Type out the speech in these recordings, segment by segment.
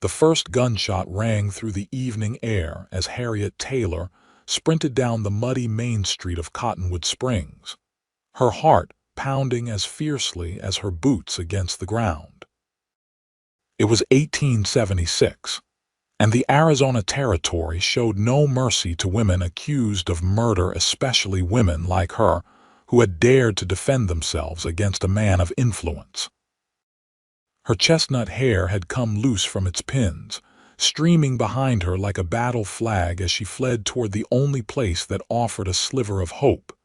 The first gunshot rang through the evening air as Harriet Taylor sprinted down the muddy main street of Cottonwood Springs, her heart pounding as fiercely as her boots against the ground. It was 1876, and the Arizona Territory showed no mercy to women accused of murder, especially women like her who had dared to defend themselves against a man of influence. Her chestnut hair had come loose from its pins, streaming behind her like a battle flag as she fled toward the only place that offered a sliver of hope,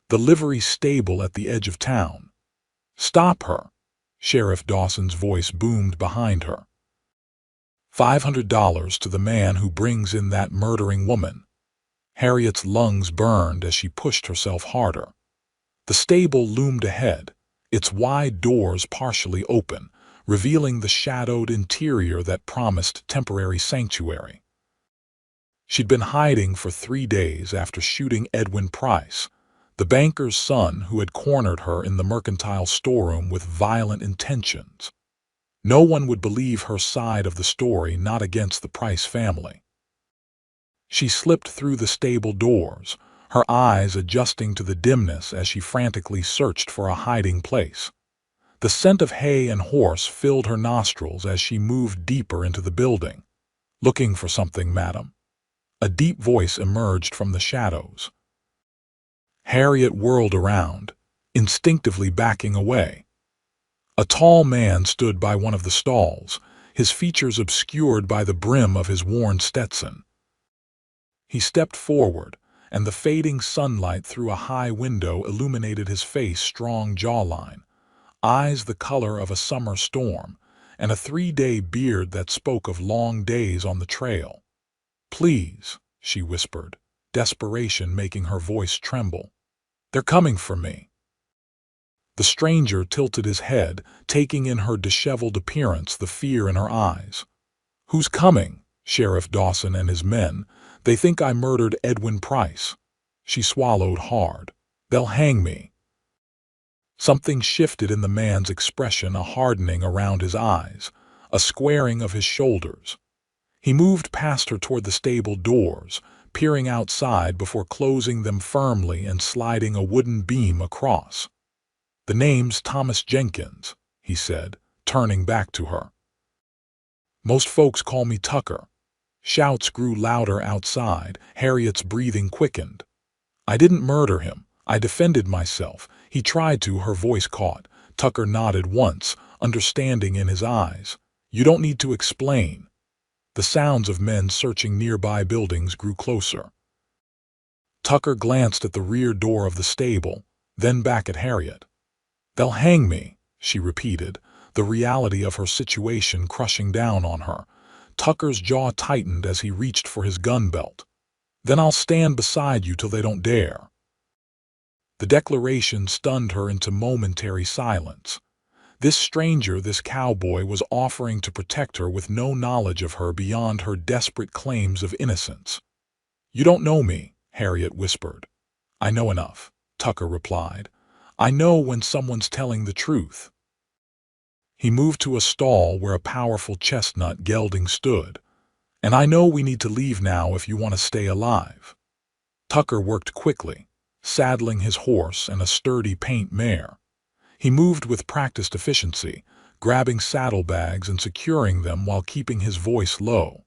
the livery stable at the edge of town. "Stop her!" Sheriff Dawson's voice boomed behind her. $500 to the man who brings in that murdering woman." Harriet's lungs burned as she pushed herself harder. The stable loomed ahead, its wide doors partially open, revealing the shadowed interior that promised temporary sanctuary. She'd been hiding for 3 days after shooting Edwin Price, the banker's son who had cornered her in the mercantile storeroom with violent intentions. No one would believe her side of the story, not against the Price family. She slipped through the stable doors, her eyes adjusting to the dimness as she frantically searched for a hiding place. The scent of hay and horse filled her nostrils as she moved deeper into the building. "Looking for something, madam?" A deep voice emerged from the shadows. Harriet whirled around, instinctively backing away. A tall man stood by one of the stalls, his features obscured by the brim of his worn Stetson. He stepped forward, and the fading sunlight through a high window illuminated his face, strong jawline, eyes the color of a summer storm, and a 3-day beard that spoke of long days on the trail. "Please," she whispered, desperation making her voice tremble. "They're coming for me." The stranger tilted his head, taking in her disheveled appearance, the fear in her eyes. "Who's coming?" "Sheriff Dawson and his men. They think I murdered Edwin Price." She swallowed hard. "They'll hang me." Something shifted in the man's expression, a hardening around his eyes, a squaring of his shoulders. He moved past her toward the stable doors, peering outside before closing them firmly and sliding a wooden beam across. "The name's Thomas Jenkins," he said, turning back to her. "Most folks call me Tucker." Shouts grew louder outside. Harriet's breathing quickened. "I didn't murder him. I defended myself. He tried to." Her voice caught. Tucker nodded once, understanding in his eyes. "You don't need to explain." The sounds of men searching nearby buildings grew closer. Tucker glanced at the rear door of the stable, then back at Harriet. "They'll hang me," she repeated, the reality of her situation crushing down on her. Tucker's jaw tightened as he reached for his gun belt. "Then I'll stand beside you till they don't dare." The declaration stunned her into momentary silence. This stranger, this cowboy, was offering to protect her with no knowledge of her beyond her desperate claims of innocence. "You don't know me," Harriet whispered. "I know enough," Tucker replied. "I know when someone's telling the truth." He moved to a stall where a powerful chestnut gelding stood. "And I know we need to leave now if you want to stay alive." Tucker worked quickly, saddling his horse and a sturdy paint mare. He moved with practiced efficiency, grabbing saddlebags and securing them while keeping his voice low.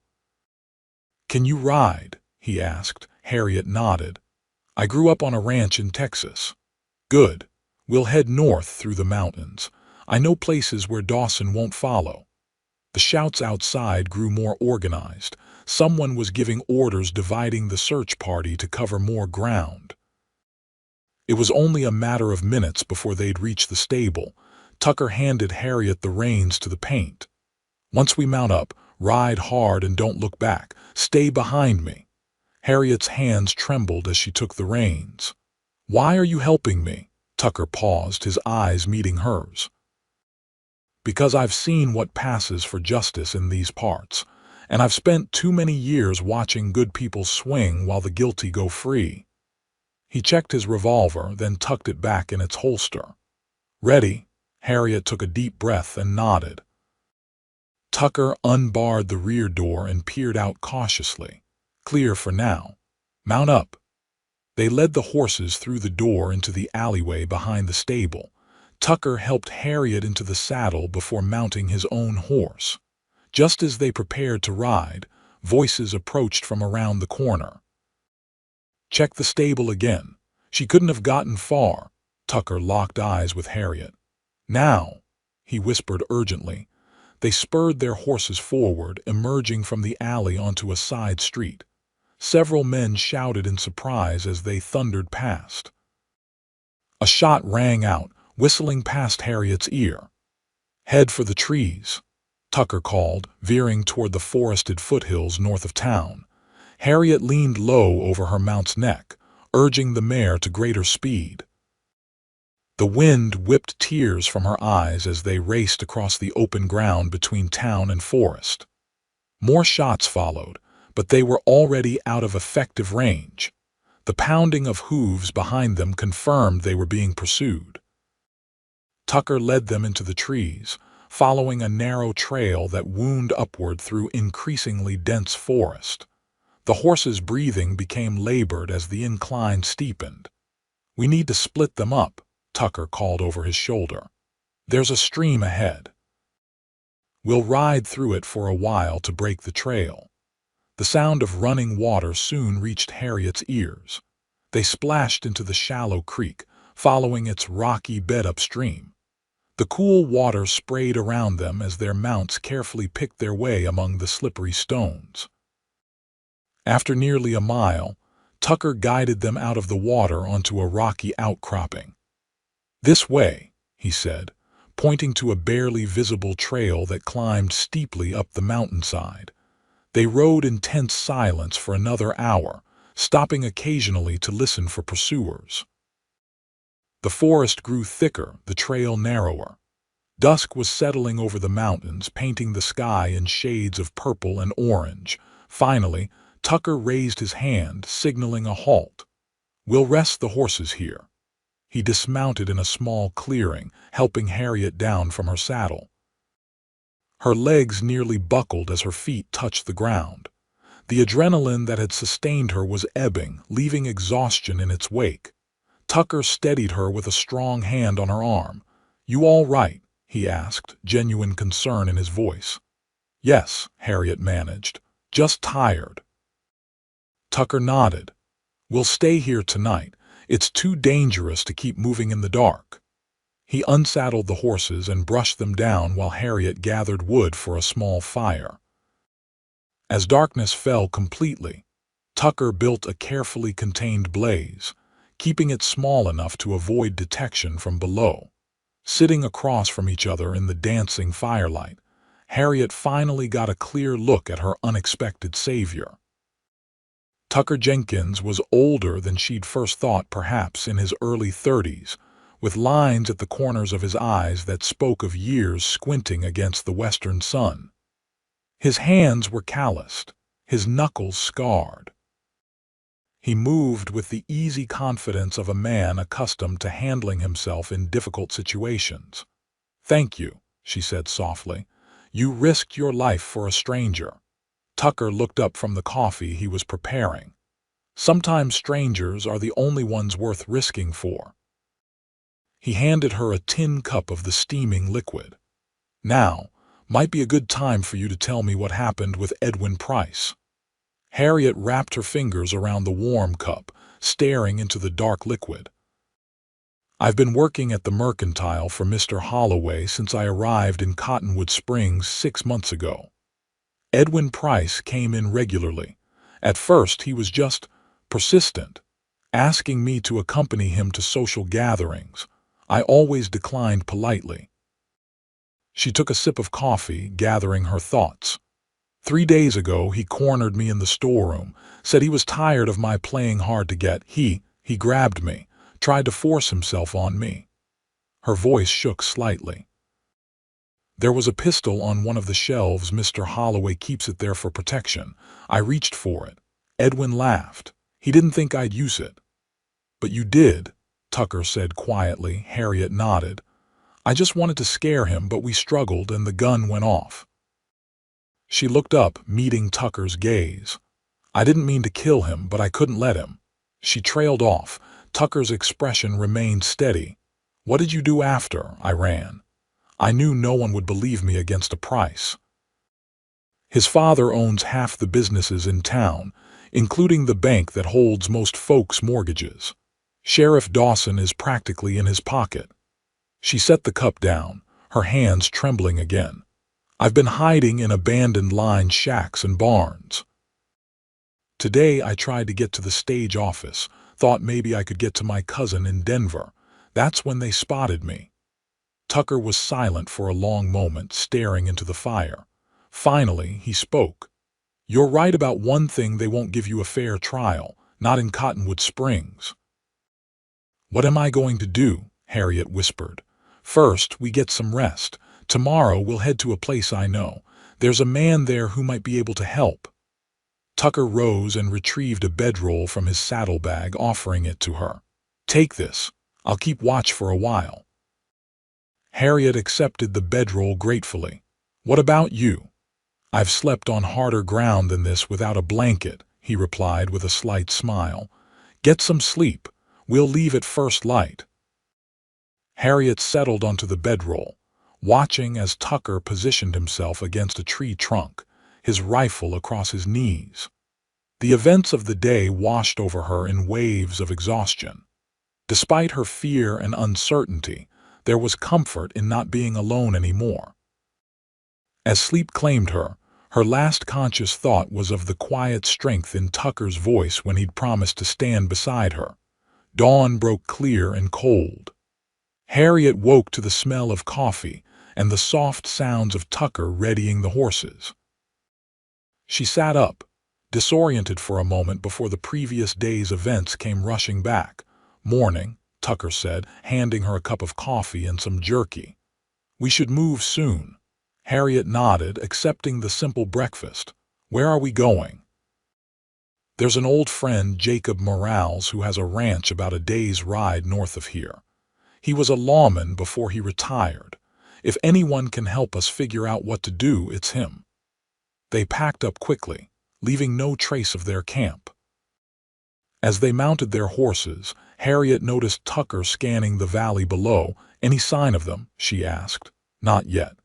"Can you ride?" he asked. Harriet nodded. "I grew up on a ranch in Texas." "Good. We'll head north through the mountains. I know places where Dawson won't follow." The shouts outside grew more organized. Someone was giving orders, dividing the search party to cover more ground. It was only a matter of minutes before they'd reach the stable. Tucker handed Harriet the reins to the paint. "Once we mount up, ride hard and don't look back. Stay behind me." Harriet's hands trembled as she took the reins. "Why are you helping me?" Tucker paused, his eyes meeting hers. "Because I've seen what passes for justice in these parts, and I've spent too many years watching good people swing while the guilty go free." He checked his revolver, then tucked it back in its holster. "Ready?" Harriet took a deep breath and nodded. Tucker unbarred the rear door and peered out cautiously. Clear for now. Mount up. They led the horses through the door into the alleyway behind the stable. Tucker helped Harriet into the saddle before mounting his own horse. Just as they prepared to ride, voices approached from around the corner. Check the stable again. She couldn't have gotten far. Tucker locked eyes with Harriet. Now, he whispered urgently. They spurred their horses forward, emerging from the alley onto a side street. Several men shouted in surprise as they thundered past. A shot rang out, whistling past Harriet's ear. Head for the trees, Tucker called, veering toward the forested foothills north of town. Harriet leaned low over her mount's neck, urging the mare to greater speed. The wind whipped tears from her eyes as they raced across the open ground between town and forest. More shots followed, but they were already out of effective range. The pounding of hooves behind them confirmed they were being pursued. Tucker led them into the trees, following a narrow trail that wound upward through increasingly dense forest. The horses' breathing became labored as the incline steepened. "We need to split them up," Tucker called over his shoulder. "There's a stream ahead. We'll ride through it for a while to break the trail." The sound of running water soon reached Harriet's ears. They splashed into the shallow creek, following its rocky bed upstream. The cool water sprayed around them as their mounts carefully picked their way among the slippery stones. After nearly a mile, Tucker guided them out of the water onto a rocky outcropping. "This way," he said, pointing to a barely visible trail that climbed steeply up the mountainside. They rode in tense silence for another hour, stopping occasionally to listen for pursuers. The forest grew thicker, the trail narrower. Dusk was settling over the mountains, painting the sky in shades of purple and orange. Finally, Tucker raised his hand, signaling a halt. "We'll rest the horses here." He dismounted in a small clearing, helping Harriet down from her saddle. Her legs nearly buckled as her feet touched the ground. The adrenaline that had sustained her was ebbing, leaving exhaustion in its wake. Tucker steadied her with a strong hand on her arm. "You all right?" he asked, genuine concern in his voice. "Yes," Harriet managed. "Just tired." Tucker nodded. "We'll stay here tonight. It's too dangerous to keep moving in the dark." He unsaddled the horses and brushed them down while Harriet gathered wood for a small fire. As darkness fell completely, Tucker built a carefully contained blaze, keeping it small enough to avoid detection from below. Sitting across from each other in the dancing firelight, Harriet finally got a clear look at her unexpected savior. Tucker Jenkins was older than she'd first thought, perhaps in his early 30s, with lines at the corners of his eyes that spoke of years squinting against the western sun. His hands were calloused, his knuckles scarred. He moved with the easy confidence of a man accustomed to handling himself in difficult situations. "Thank you," she said softly. "You risked your life for a stranger." Tucker looked up from the coffee he was preparing. "Sometimes strangers are the only ones worth risking for." He handed her a tin cup of the steaming liquid. "Now, might be a good time for you to tell me what happened with Edwin Price." Harriet wrapped her fingers around the warm cup, staring into the dark liquid. "I've been working at the Mercantile for Mr. Holloway since I arrived in Cottonwood Springs 6 months ago. Edwin Price came in regularly. At first he was just persistent, asking me to accompany him to social gatherings. I always declined politely." She took a sip of coffee, gathering her thoughts. "3 days ago he cornered me in the storeroom, said he was tired of my playing hard to get. He grabbed me, tried to force himself on me." Her voice shook slightly. "There was a pistol on one of the shelves. Mr. Holloway keeps it there for protection. I reached for it. Edwin laughed. He didn't think I'd use it." "But you did," Tucker said quietly. Harriet nodded. "I just wanted to scare him, but we struggled and the gun went off." She looked up, meeting Tucker's gaze. I didn't mean to kill him, but I couldn't let him. She trailed off. Tucker's expression remained steady. What did you do after? I ran. I knew no one would believe me against a price. His father owns half the businesses in town, including the bank that holds most folks' mortgages. Sheriff Dawson is practically in his pocket. She set the cup down, her hands trembling again. I've been hiding in abandoned line shacks and barns. Today I tried to get to the stage office, thought maybe I could get to my cousin in Denver. That's when they spotted me. Tucker was silent for a long moment, staring into the fire. Finally, he spoke. You're right about one thing: they won't give you a fair trial, not in Cottonwood Springs. What am I going to do? Harriet whispered. First, we get some rest. Tomorrow we'll head to a place I know. There's a man there who might be able to help. Tucker rose and retrieved a bedroll from his saddlebag, offering it to her. Take this. I'll keep watch for a while. Harriet accepted the bedroll gratefully. What about you? I've slept on harder ground than this without a blanket, he replied with a slight smile. Get some sleep. We'll leave at first light. Harriet settled onto the bedroll, watching as Tucker positioned himself against a tree trunk, his rifle across his knees. The events of the day washed over her in waves of exhaustion. Despite her fear and uncertainty, there was comfort in not being alone anymore. As sleep claimed her, her last conscious thought was of the quiet strength in Tucker's voice when he'd promised to stand beside her. Dawn broke clear and cold. Harriet woke to the smell of coffee and the soft sounds of Tucker readying the horses. She sat up, disoriented for a moment before the previous day's events came rushing back. Morning, Tucker said, handing her a cup of coffee and some jerky. We should move soon. Harriet nodded, accepting the simple breakfast. Where are we going? There's an old friend, Jacob Morales, who has a ranch about a day's ride north of here. He was a lawman before he retired. If anyone can help us figure out what to do, it's him. They packed up quickly, leaving no trace of their camp. As they mounted their horses, Harriet noticed Tucker scanning the valley below. Any sign of them? She asked. Not yet,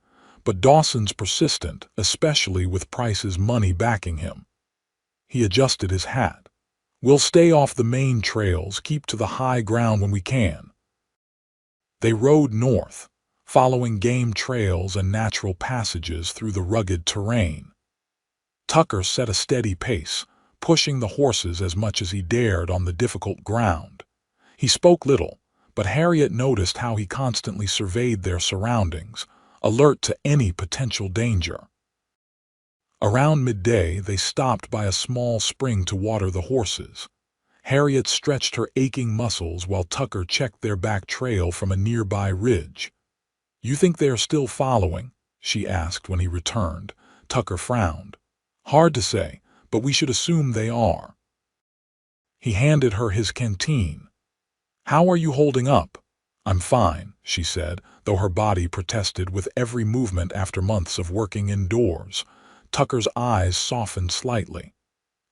but Dawson's persistent, especially with Price's money backing him. He adjusted his hat. We'll stay off the main trails, keep to the high ground when we can. They rode north, following game trails and natural passages through the rugged terrain. Tucker set a steady pace, pushing the horses as much as he dared on the difficult ground. He spoke little, but Harriet noticed how he constantly surveyed their surroundings, alert to any potential danger. Around midday, they stopped by a small spring to water the horses. Harriet stretched her aching muscles while Tucker checked their back trail from a nearby ridge. You think they are still following? She asked when he returned. Tucker frowned. Hard to say, but we should assume they are. He handed her his canteen. How are you holding up? I'm fine, she said, though her body protested with every movement after months of working indoors. Tucker's eyes softened slightly.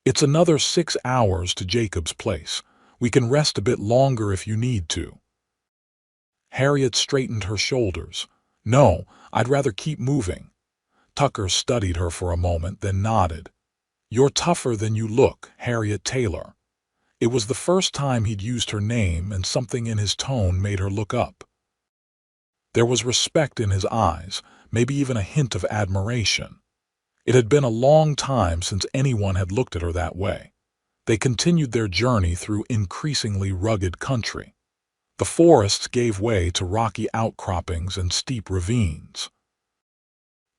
It's another 6 hours to Jacob's place. We can rest a bit longer if you need to. Harriet straightened her shoulders. No, I'd rather keep moving. Tucker studied her for a moment, then nodded. You're tougher than you look, Harriet Taylor. It was the first time he'd used her name, and something in his tone made her look up. There was respect in his eyes, maybe even a hint of admiration. It had been a long time since anyone had looked at her that way. They continued their journey through increasingly rugged country. The forests gave way to rocky outcroppings and steep ravines.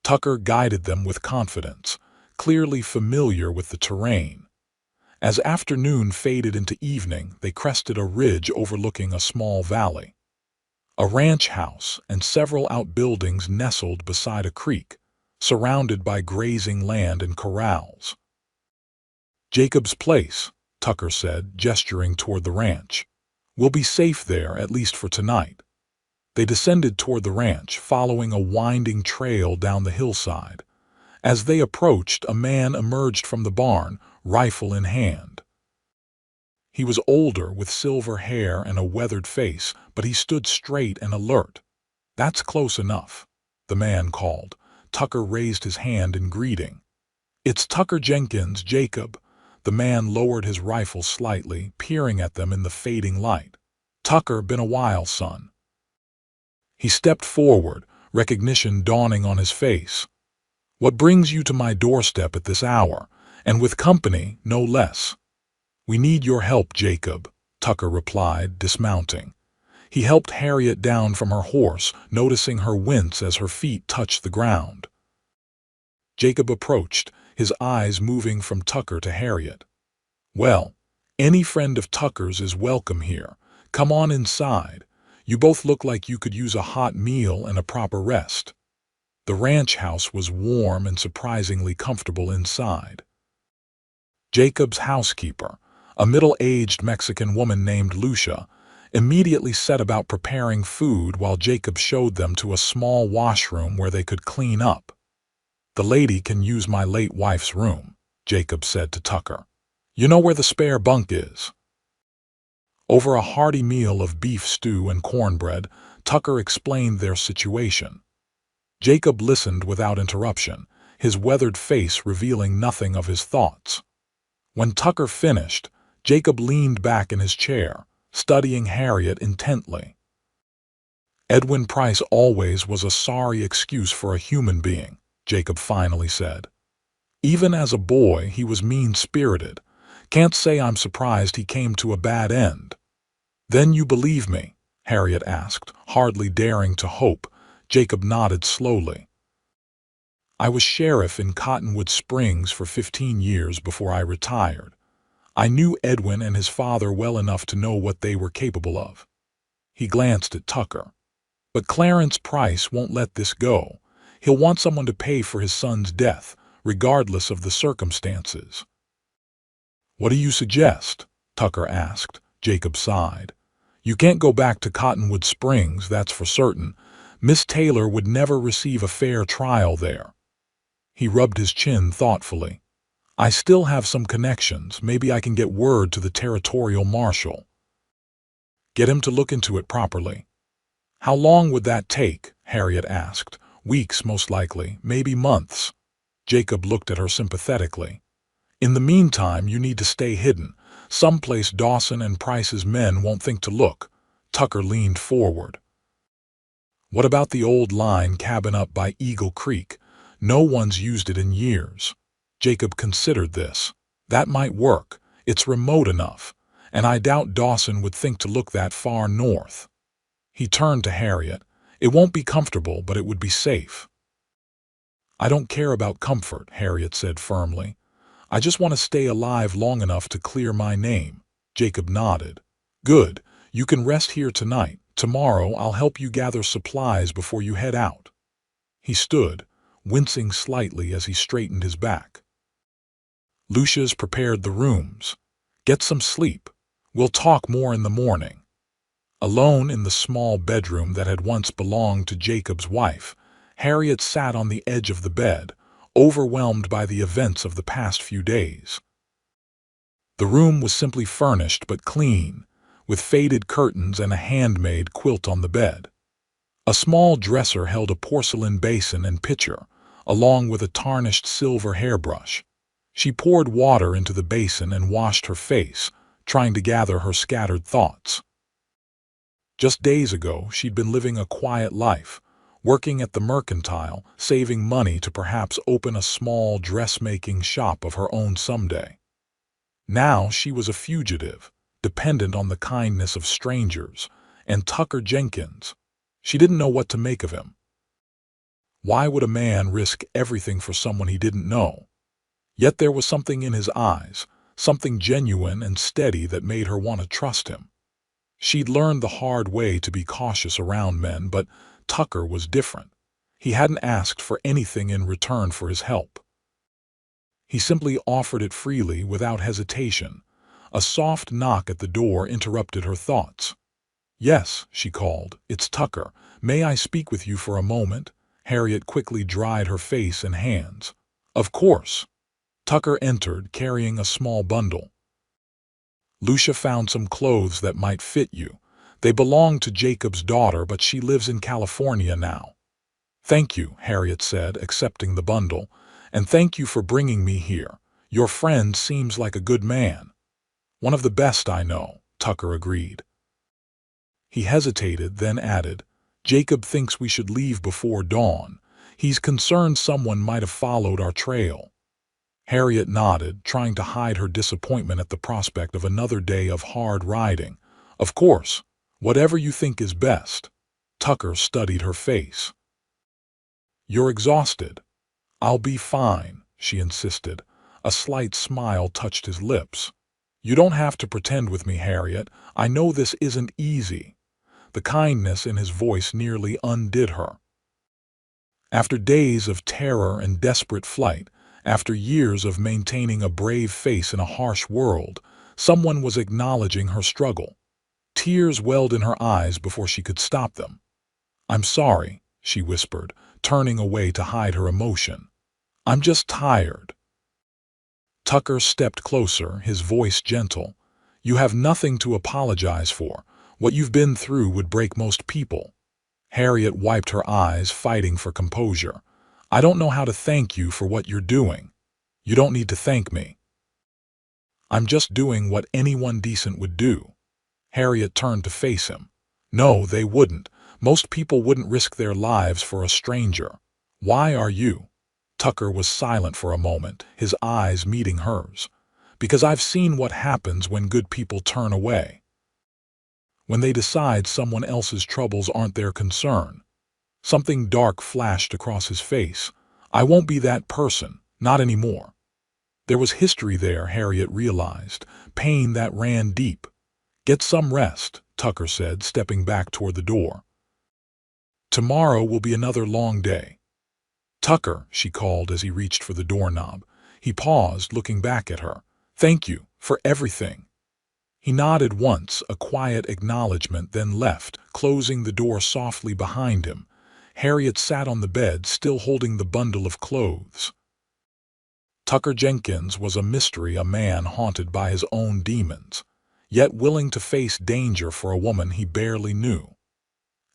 Tucker guided them with confidence, clearly familiar with the terrain. As afternoon faded into evening, they crested a ridge overlooking a small valley. A ranch house and several outbuildings nestled beside a creek, surrounded by grazing land and corrals. Jacob's place, Tucker said, gesturing toward the ranch. We'll be safe there, at least for tonight. They descended toward the ranch, following a winding trail down the hillside. As they approached, a man emerged from the barn, rifle in hand. He was older, with silver hair and a weathered face, but he stood straight and alert. "That's close enough," the man called. Tucker raised his hand in greeting. "It's Tucker Jenkins, Jacob." The man lowered his rifle slightly, peering at them in the fading light. "Tucker, been a while, son." He stepped forward, recognition dawning on his face. "What brings you to my doorstep at this hour, and with company, no less?" "We need your help, Jacob," Tucker replied, dismounting. He helped Harriet down from her horse, noticing her wince as her feet touched the ground. Jacob approached, his eyes moving from Tucker to Harriet. "Well, any friend of Tucker's is welcome here. Come on inside. You both look like you could use a hot meal and a proper rest." The ranch house was warm and surprisingly comfortable inside. Jacob's housekeeper, a middle-aged Mexican woman named Lucia, immediately set about preparing food while Jacob showed them to a small washroom where they could clean up. "The lady can use my late wife's room," Jacob said to Tucker. "You know where the spare bunk is." Over a hearty meal of beef stew and cornbread, Tucker explained their situation. Jacob listened without interruption, his weathered face revealing nothing of his thoughts. When Tucker finished, Jacob leaned back in his chair, studying Harriet intently. "Edwin Price always was a sorry excuse for a human being," Jacob finally said. "Even as a boy, he was mean-spirited. Can't say I'm surprised he came to a bad end." "Then you believe me?" Harriet asked, hardly daring to hope. Jacob nodded slowly. "I was sheriff in Cottonwood Springs for 15 years before I retired. I knew Edwin and his father well enough to know what they were capable of." He glanced at Tucker. "But Clarence Price won't let this go. He'll want someone to pay for his son's death, regardless of the circumstances." "What do you suggest?" Tucker asked. Jacob sighed. "You can't go back to Cottonwood Springs, that's for certain. Miss Taylor would never receive a fair trial there." He rubbed his chin thoughtfully. "I still have some connections. Maybe I can get word to the territorial marshal. Get him to look into it properly." "How long would that take?" Harriet asked. "Weeks, most likely, maybe months." Jacob looked at her sympathetically. "In the meantime, you need to stay hidden, someplace Dawson and Price's men won't think to look." Tucker leaned forward. "What about the old line cabin up by Eagle Creek? No one's used it in years." Jacob considered this. "That might work. It's remote enough, and I doubt Dawson would think to look that far north." He turned to Harriet. "It won't be comfortable, but it would be safe." "I don't care about comfort," Harriet said firmly. "I just want to stay alive long enough to clear my name." Jacob nodded. "Good. You can rest here tonight. Tomorrow I'll help you gather supplies before you head out." He stood, wincing slightly as he straightened his back. "Lucia's prepared the rooms. Get some sleep. We'll talk more in the morning." Alone in the small bedroom that had once belonged to Jacob's wife, Harriet sat on the edge of the bed, overwhelmed by the events of the past few days. The room was simply furnished but clean, with faded curtains and a handmade quilt on the bed. A small dresser held a porcelain basin and pitcher, along with a tarnished silver hairbrush. She poured water into the basin and washed her face, trying to gather her scattered thoughts. Just days ago, she'd been living a quiet life, working at the mercantile, saving money to perhaps open a small dressmaking shop of her own someday. Now she was a fugitive, dependent on the kindness of strangers, and Tucker Jenkins. She didn't know what to make of him. Why would a man risk everything for someone he didn't know? Yet there was something in his eyes, something genuine and steady that made her want to trust him. She'd learned the hard way to be cautious around men, but Tucker was different. He hadn't asked for anything in return for his help. He simply offered it freely, without hesitation. A soft knock at the door interrupted her thoughts. "Yes," she called, "it's Tucker. May I speak with you for a moment?" Harriet quickly dried her face and hands. Of course. Tucker entered, carrying a small bundle. Lucia found some clothes that might fit you. They belong to Jacob's daughter, but she lives in California now. Thank you, Harriet said, accepting the bundle. And thank you for bringing me here. Your friend seems like a good man. One of the best I know, Tucker agreed. He hesitated, then added, Jacob thinks we should leave before dawn. He's concerned someone might have followed our trail. Harriet nodded, trying to hide her disappointment at the prospect of another day of hard riding. Of course, whatever you think is best. Tucker studied her face. You're exhausted. I'll be fine, she insisted. A slight smile touched his lips. You don't have to pretend with me, Harriet. I know this isn't easy. The kindness in his voice nearly undid her. After days of terror and desperate flight, after years of maintaining a brave face in a harsh world, someone was acknowledging her struggle. Tears welled in her eyes before she could stop them. I'm sorry, she whispered, turning away to hide her emotion. I'm just tired. Tucker stepped closer, his voice gentle. You have nothing to apologize for. What you've been through would break most people. Harriet wiped her eyes, fighting for composure. I don't know how to thank you for what you're doing. You don't need to thank me. I'm just doing what anyone decent would do. Harriet turned to face him. No, they wouldn't. Most people wouldn't risk their lives for a stranger. Why are you? Tucker was silent for a moment, his eyes meeting hers. Because I've seen what happens when good people turn away. When they decide someone else's troubles aren't their concern. Something dark flashed across his face. I won't be that person, not anymore. There was history there, Harriet realized, pain that ran deep. Get some rest, Tucker said, stepping back toward the door. Tomorrow will be another long day. Tucker, she called as he reached for the doorknob. He paused, looking back at her. Thank you for everything. He nodded once, a quiet acknowledgement, then left, closing the door softly behind him. Harriet sat on the bed, still holding the bundle of clothes. Tucker Jenkins was a mystery, a man haunted by his own demons, yet willing to face danger for a woman he barely knew.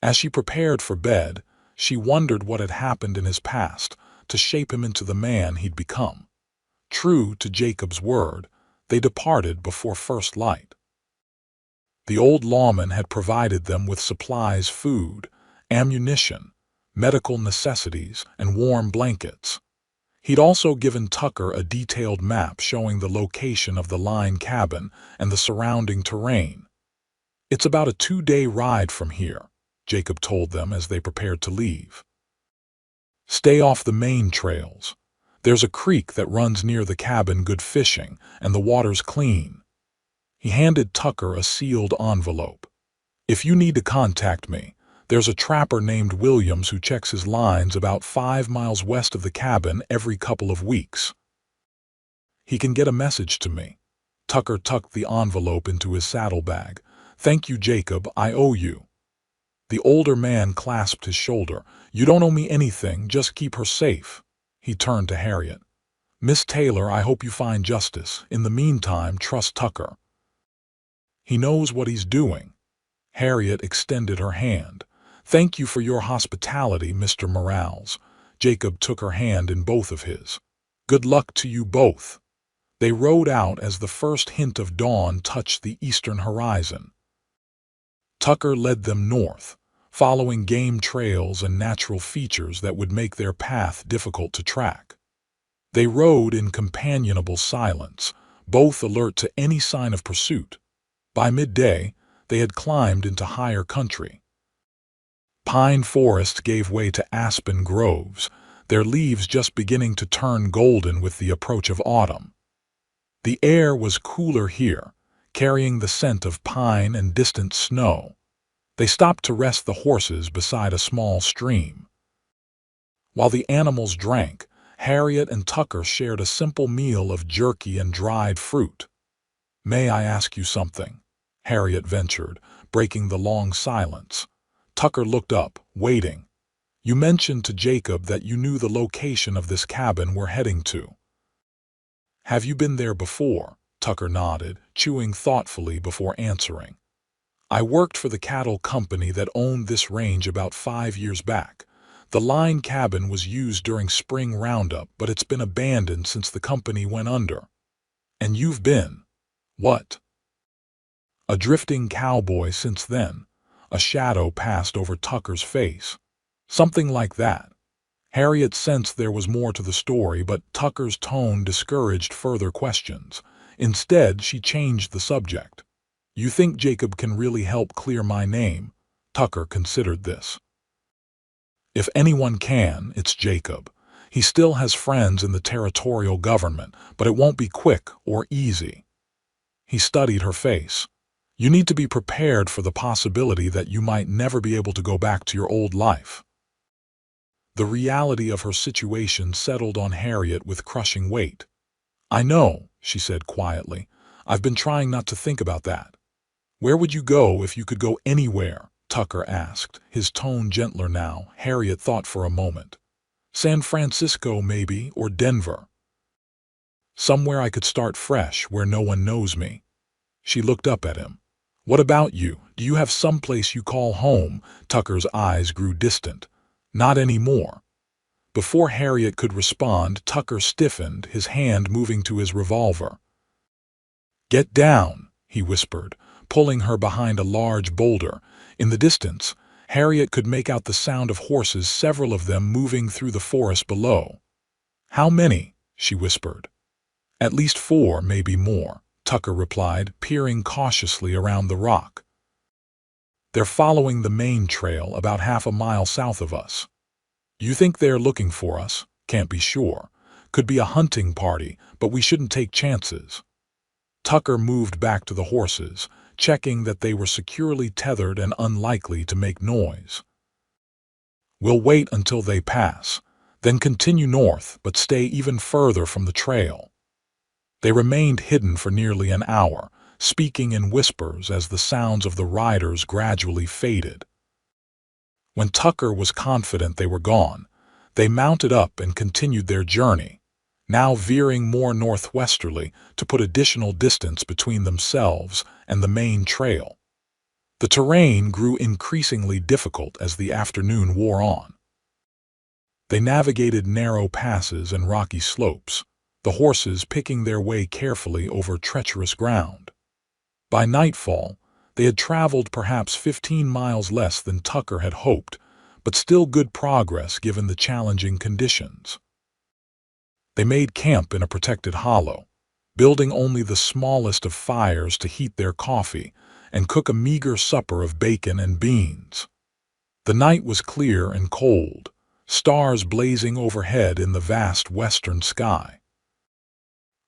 As she prepared for bed, she wondered what had happened in his past to shape him into the man he'd become. True to Jacob's word, they departed before first light. The old lawman had provided them with supplies, food, ammunition, medical necessities, and warm blankets. He'd also given Tucker a detailed map showing the location of the line cabin and the surrounding terrain. It's about a 2-day ride from here, Jacob told them as they prepared to leave. Stay off the main trails. There's a creek that runs near the cabin, good fishing, and the water's clean. He handed Tucker a sealed envelope. If you need to contact me, there's a trapper named Williams who checks his lines about 5 miles west of the cabin every couple of weeks. He can get a message to me. Tucker tucked the envelope into his saddlebag. Thank you, Jacob, I owe you. The older man clasped his shoulder. You don't owe me anything, just keep her safe. He turned to Harriet. Miss Taylor, I hope you find justice. In the meantime, trust Tucker. He knows what he's doing. Harriet extended her hand. Thank you for your hospitality, Mr. Morales. Jacob took her hand in both of his. Good luck to you both. They rode out as the first hint of dawn touched the eastern horizon. Tucker led them north, following game trails and natural features that would make their path difficult to track. They rode in companionable silence, both alert to any sign of pursuit. By midday, they had climbed into higher country. Pine forest gave way to aspen groves, their leaves just beginning to turn golden with the approach of autumn. The air was cooler here, carrying the scent of pine and distant snow. They stopped to rest the horses beside a small stream. While the animals drank, Harriet and Tucker shared a simple meal of jerky and dried fruit. May I ask you something? Harriet ventured, breaking the long silence. Tucker looked up, waiting. You mentioned to Jacob that you knew the location of this cabin we're heading to. Have you been there before? Tucker nodded, chewing thoughtfully before answering. I worked for the cattle company that owned this range about 5 years back. The line cabin was used during spring roundup, but it's been abandoned since the company went under. And you've been, what? A drifting cowboy since then. A shadow passed over Tucker's face. Something like that. Harriet sensed there was more to the story, but Tucker's tone discouraged further questions. Instead, she changed the subject. You think Jacob can really help clear my name? Tucker considered this. If anyone can, it's Jacob. He still has friends in the territorial government, but it won't be quick or easy. He studied her face. You need to be prepared for the possibility that you might never be able to go back to your old life. The reality of her situation settled on Harriet with crushing weight. I know, she said quietly. I've been trying not to think about that. Where would you go if you could go anywhere? Tucker asked, his tone gentler now. Harriet thought for a moment. San Francisco, maybe, or Denver. Somewhere I could start fresh, where no one knows me. She looked up at him. What about you? Do you have someplace you call home? Tucker's eyes grew distant. Not anymore. Before Harriet could respond, Tucker stiffened, his hand moving to his revolver. Get down, he whispered, pulling her behind a large boulder. In the distance, Harriet could make out the sound of horses, several of them moving through the forest below. How many? She whispered. At least 4, maybe more, Tucker replied, peering cautiously around the rock. They're following the main trail about half a mile south of us. You think they're looking for us? Can't be sure. Could be a hunting party, but we shouldn't take chances. Tucker moved back to the horses, checking that they were securely tethered and unlikely to make noise. We'll wait until they pass, then continue north, but stay even further from the trail. They remained hidden for nearly an hour, speaking in whispers as the sounds of the riders gradually faded. When Tucker was confident they were gone, they mounted up and continued their journey, now veering more northwesterly to put additional distance between themselves and the main trail. The terrain grew increasingly difficult as the afternoon wore on. They navigated narrow passes and rocky slopes, the horses picking their way carefully over treacherous ground. By nightfall, they had traveled perhaps 15 miles less than Tucker had hoped, but still good progress given the challenging conditions. They made camp in a protected hollow, building only the smallest of fires to heat their coffee and cook a meager supper of bacon and beans. The night was clear and cold, stars blazing overhead in the vast western sky.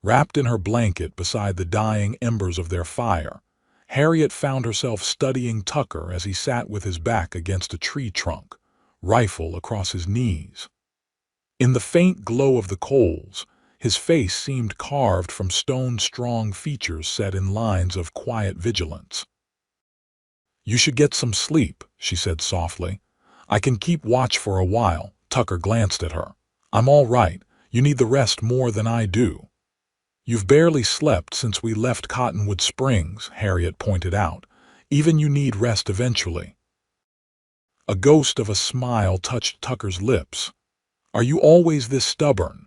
Wrapped in her blanket beside the dying embers of their fire, Harriet found herself studying Tucker as he sat with his back against a tree trunk, rifle across his knees. In the faint glow of the coals, his face seemed carved from stone-strong features set in lines of quiet vigilance. You should get some sleep, she said softly. I can keep watch for a while. Tucker glanced at her. I'm all right. You need the rest more than I do. You've barely slept since we left Cottonwood Springs, Harriet pointed out. Even you need rest eventually. A ghost of a smile touched Tucker's lips. Are you always this stubborn?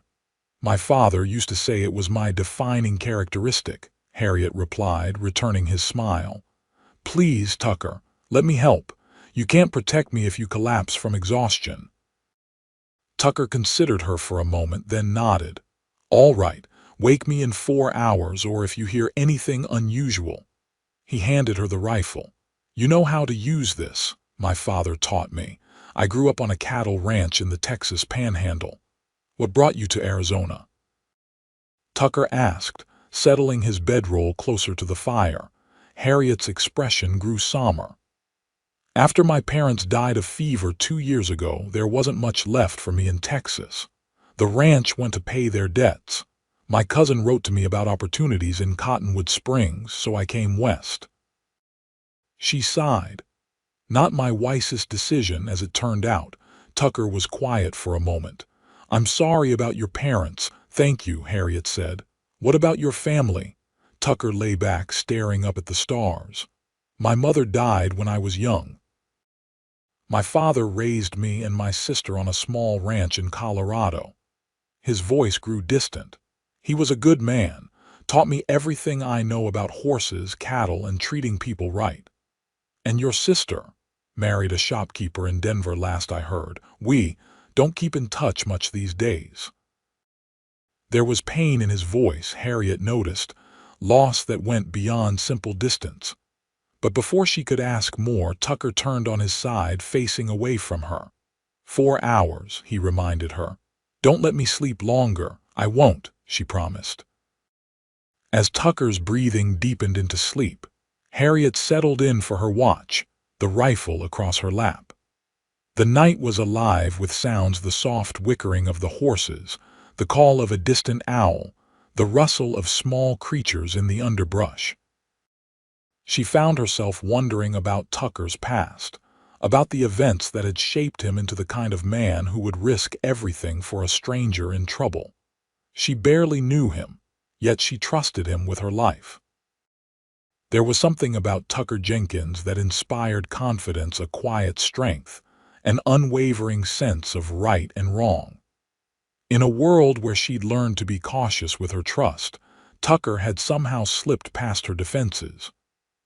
My father used to say it was my defining characteristic, Harriet replied, returning his smile. Please, Tucker, let me help. You can't protect me if you collapse from exhaustion. Tucker considered her for a moment, then nodded. All right. Wake me in 4 hours or if you hear anything unusual. He handed her the rifle. You know how to use this, my father taught me. I grew up on a cattle ranch in the Texas Panhandle. What brought you to Arizona? Tucker asked, settling his bedroll closer to the fire. Harriet's expression grew somber. After my parents died of fever 2 years ago, there wasn't much left for me in Texas. The ranch went to pay their debts. My cousin wrote to me about opportunities in Cottonwood Springs, so I came west. She sighed. Not my wisest decision, as it turned out. Tucker was quiet for a moment. "I'm sorry about your parents." "Thank you," Harriet said. "What about your family?" Tucker lay back, staring up at the stars. "My mother died when I was young. My father raised me and my sister on a small ranch in Colorado." His voice grew distant. "He was a good man, taught me everything I know about horses, cattle, and treating people right." "And your sister?" "Married a shopkeeper in Denver last I heard. We don't keep in touch much these days." There was pain in his voice, Harriet noticed, loss that went beyond simple distance. But before she could ask more, Tucker turned on his side, facing away from her. "4 hours," he reminded her. "Don't let me sleep longer." "I won't," she promised. As Tucker's breathing deepened into sleep, Harriet settled in for her watch, the rifle across her lap. The night was alive with sounds: the soft whickering of the horses, the call of a distant owl, the rustle of small creatures in the underbrush. She found herself wondering about Tucker's past, about the events that had shaped him into the kind of man who would risk everything for a stranger in trouble. She barely knew him, yet she trusted him with her life. There was something about Tucker Jenkins that inspired confidence, a quiet strength, an unwavering sense of right and wrong. In a world where she'd learned to be cautious with her trust, Tucker had somehow slipped past her defenses.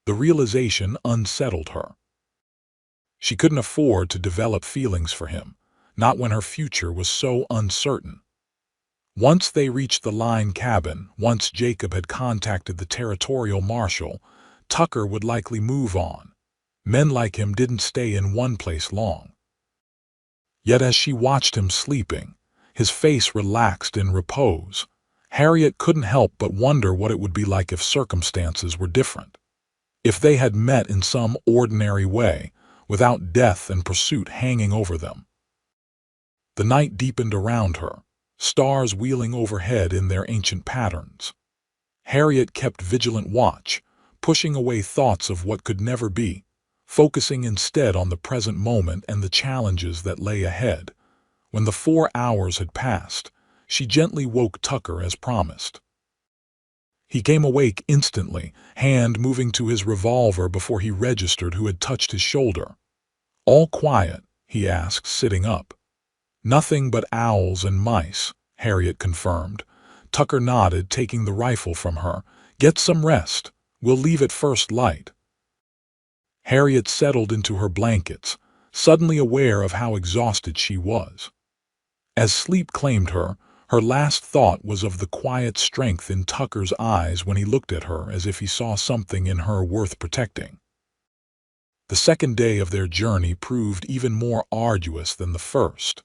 The realization unsettled her. She couldn't afford to develop feelings for him, not when her future was so uncertain. Once they reached the line cabin, once Jacob had contacted the territorial marshal, Tucker would likely move on. Men like him didn't stay in one place long. Yet as she watched him sleeping, his face relaxed in repose, Harriet couldn't help but wonder what it would be like if circumstances were different. If they had met in some ordinary way, without death and pursuit hanging over them. The night deepened around her, stars wheeling overhead in their ancient patterns. Harriet kept vigilant watch, pushing away thoughts of what could never be, focusing instead on the present moment and the challenges that lay ahead. When the 4 hours had passed, she gently woke Tucker as promised. He came awake instantly, hand moving to his revolver before he registered who had touched his shoulder. "All quiet?" he asked, sitting up. "Nothing but owls and mice," Harriet confirmed. Tucker nodded, taking the rifle from her. "Get some rest. We'll leave at first light." Harriet settled into her blankets, suddenly aware of how exhausted she was. As sleep claimed her, her last thought was of the quiet strength in Tucker's eyes when he looked at her as if he saw something in her worth protecting. The second day of their journey proved even more arduous than the first.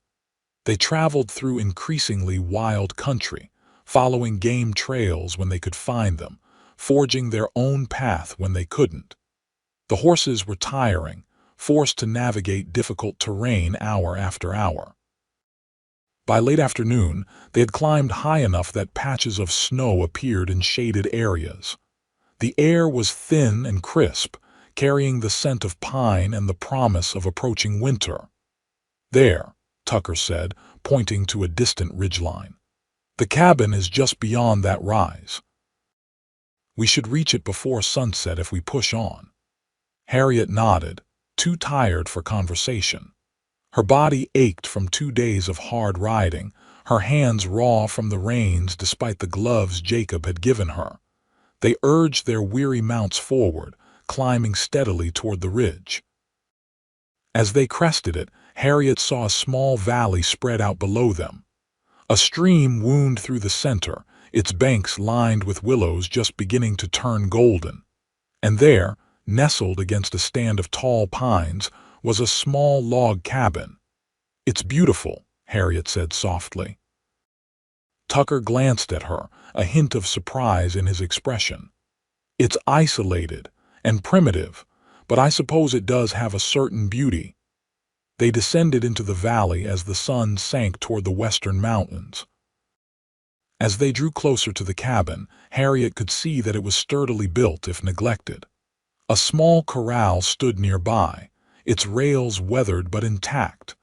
They traveled through increasingly wild country, following game trails when they could find them, forging their own path when they couldn't. The horses were tiring, forced to navigate difficult terrain hour after hour. By late afternoon, they had climbed high enough that patches of snow appeared in shaded areas. The air was thin and crisp, carrying the scent of pine and the promise of approaching winter. "There," Tucker said, pointing to a distant ridgeline. "The cabin is just beyond that rise. We should reach it before sunset if we push on." Harriet nodded, too tired for conversation. Her body ached from 2 days of hard riding, her hands raw from the reins despite the gloves Jacob had given her. They urged their weary mounts forward, climbing steadily toward the ridge. As they crested it, Harriet saw a small valley spread out below them. A stream wound through the center, its banks lined with willows just beginning to turn golden. And there, nestled against a stand of tall pines, was a small log cabin. "It's beautiful," Harriet said softly. Tucker glanced at her, a hint of surprise in his expression. "It's isolated and primitive, but I suppose it does have a certain beauty." They descended into the valley as the sun sank toward the western mountains. As they drew closer to the cabin, Harriet could see that it was sturdily built if neglected. A small corral stood nearby, its rails weathered but intact.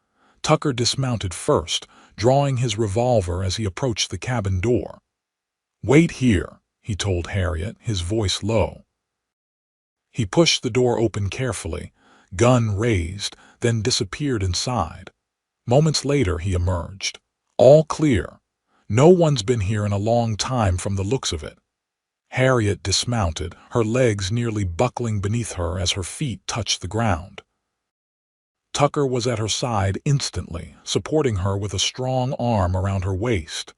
Tucker dismounted first, drawing his revolver as he approached the cabin door. "Wait here," he told Harriet, his voice low. He pushed the door open carefully, gun raised, then disappeared inside. Moments later he emerged. "All clear. No one's been here in a long time from the looks of it." Harriet dismounted, her legs nearly buckling beneath her as her feet touched the ground. Tucker was at her side instantly, supporting her with a strong arm around her waist.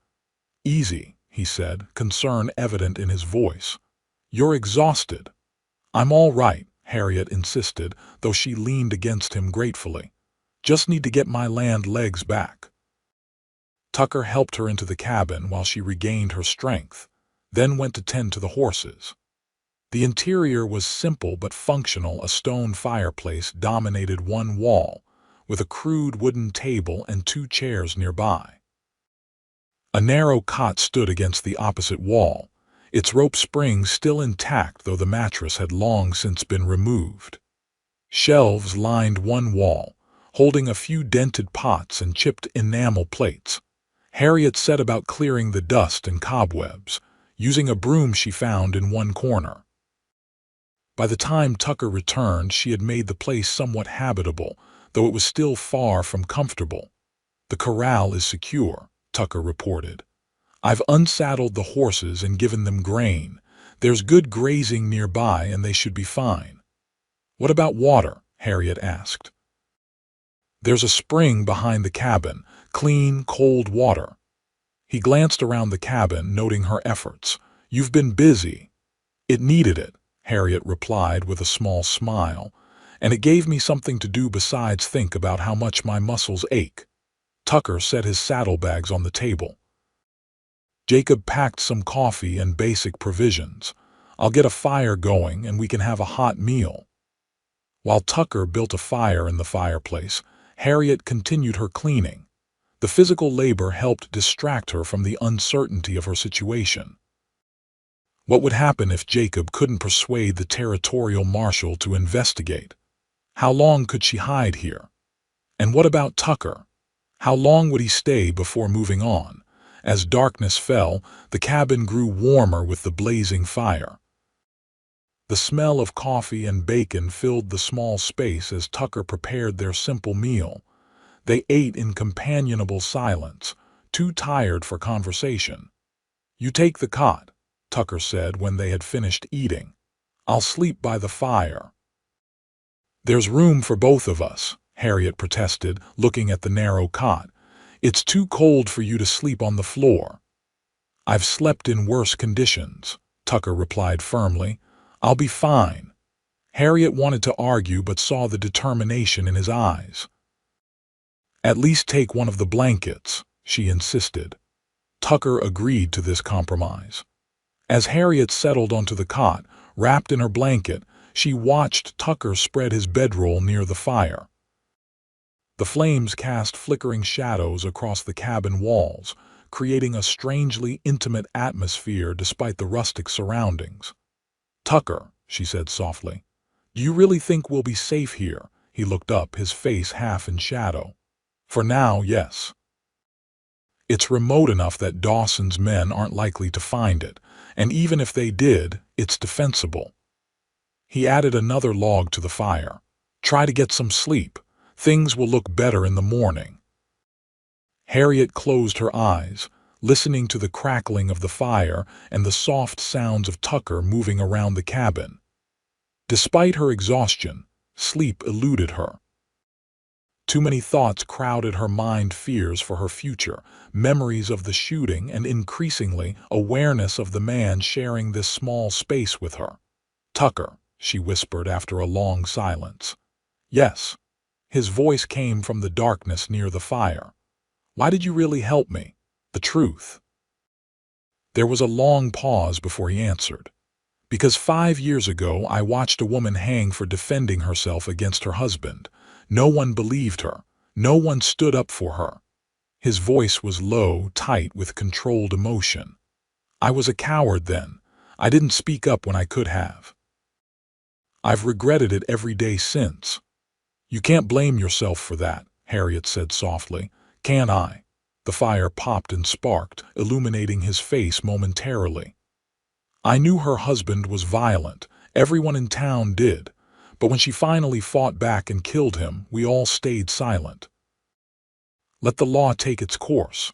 "Easy," he said, concern evident in his voice. "You're exhausted." "I'm all right," Harriet insisted, though she leaned against him gratefully. "Just need to get my land legs back." Tucker helped her into the cabin while she regained her strength, then went to tend to the horses. The interior was simple but functional. A stone fireplace dominated one wall, with a crude wooden table and 2 chairs nearby. A narrow cot stood against the opposite wall, its rope springs still intact though the mattress had long since been removed. Shelves lined one wall, holding a few dented pots and chipped enamel plates. Harriet set about clearing the dust and cobwebs, using a broom she found in one corner. By the time Tucker returned, she had made the place somewhat habitable, though it was still far from comfortable. "The corral is secure," Tucker reported. "I've unsaddled the horses and given them grain. There's good grazing nearby and they should be fine." "What about water?" Harriet asked. "There's a spring behind the cabin, clean, cold water." He glanced around the cabin, noting her efforts. "You've been busy." "It needed it," Harriet replied with a small smile, "and it gave me something to do besides think about how much my muscles ache." Tucker set his saddlebags on the table. "Jacob packed some coffee and basic provisions. I'll get a fire going and we can have a hot meal." While Tucker built a fire in the fireplace, Harriet continued her cleaning. The physical labor helped distract her from the uncertainty of her situation. What would happen if Jacob couldn't persuade the territorial marshal to investigate? How long could she hide here? And what about Tucker? How long would he stay before moving on? As darkness fell, the cabin grew warmer with the blazing fire. The smell of coffee and bacon filled the small space as Tucker prepared their simple meal. They ate in companionable silence, too tired for conversation. "You take the cot," Tucker said when they had finished eating. "I'll sleep by the fire." "There's room for both of us," Harriet protested, looking at the narrow cot. "It's too cold for you to sleep on the floor." "I've slept in worse conditions," Tucker replied firmly. "I'll be fine." Harriet wanted to argue but saw the determination in his eyes. "At least take one of the blankets," she insisted. Tucker agreed to this compromise. As Harriet settled onto the cot, wrapped in her blanket, she watched Tucker spread his bedroll near the fire. The flames cast flickering shadows across the cabin walls, creating a strangely intimate atmosphere despite the rustic surroundings. "Tucker," she said softly, "do you really think we'll be safe here?" He looked up, his face half in shadow. "For now, yes. It's remote enough that Dawson's men aren't likely to find it, and even if they did, it's defensible." He added another log to the fire. "Try to get some sleep. Things will look better in the morning." Harriet closed her eyes, listening to the crackling of the fire and the soft sounds of Tucker moving around the cabin. Despite her exhaustion, sleep eluded her. Too many thoughts crowded her mind, fears for her future, memories of the shooting, and increasingly, awareness of the man sharing this small space with her. "Tucker," she whispered after a long silence. "Yes." His voice came from the darkness near the fire. "Why did you really help me? The truth." There was a long pause before he answered. "Because 5 years ago I watched a woman hang for defending herself against her husband. No one believed her. No one stood up for her." His voice was low, tight with controlled emotion. "I was a coward then. I didn't speak up when I could have. I've regretted it every day since." "You can't blame yourself for that," Harriet said softly. "Can I?" The fire popped and sparked, illuminating his face momentarily. "I knew her husband was violent. Everyone in town did. But when she finally fought back and killed him, we all stayed silent. Let the law take its course."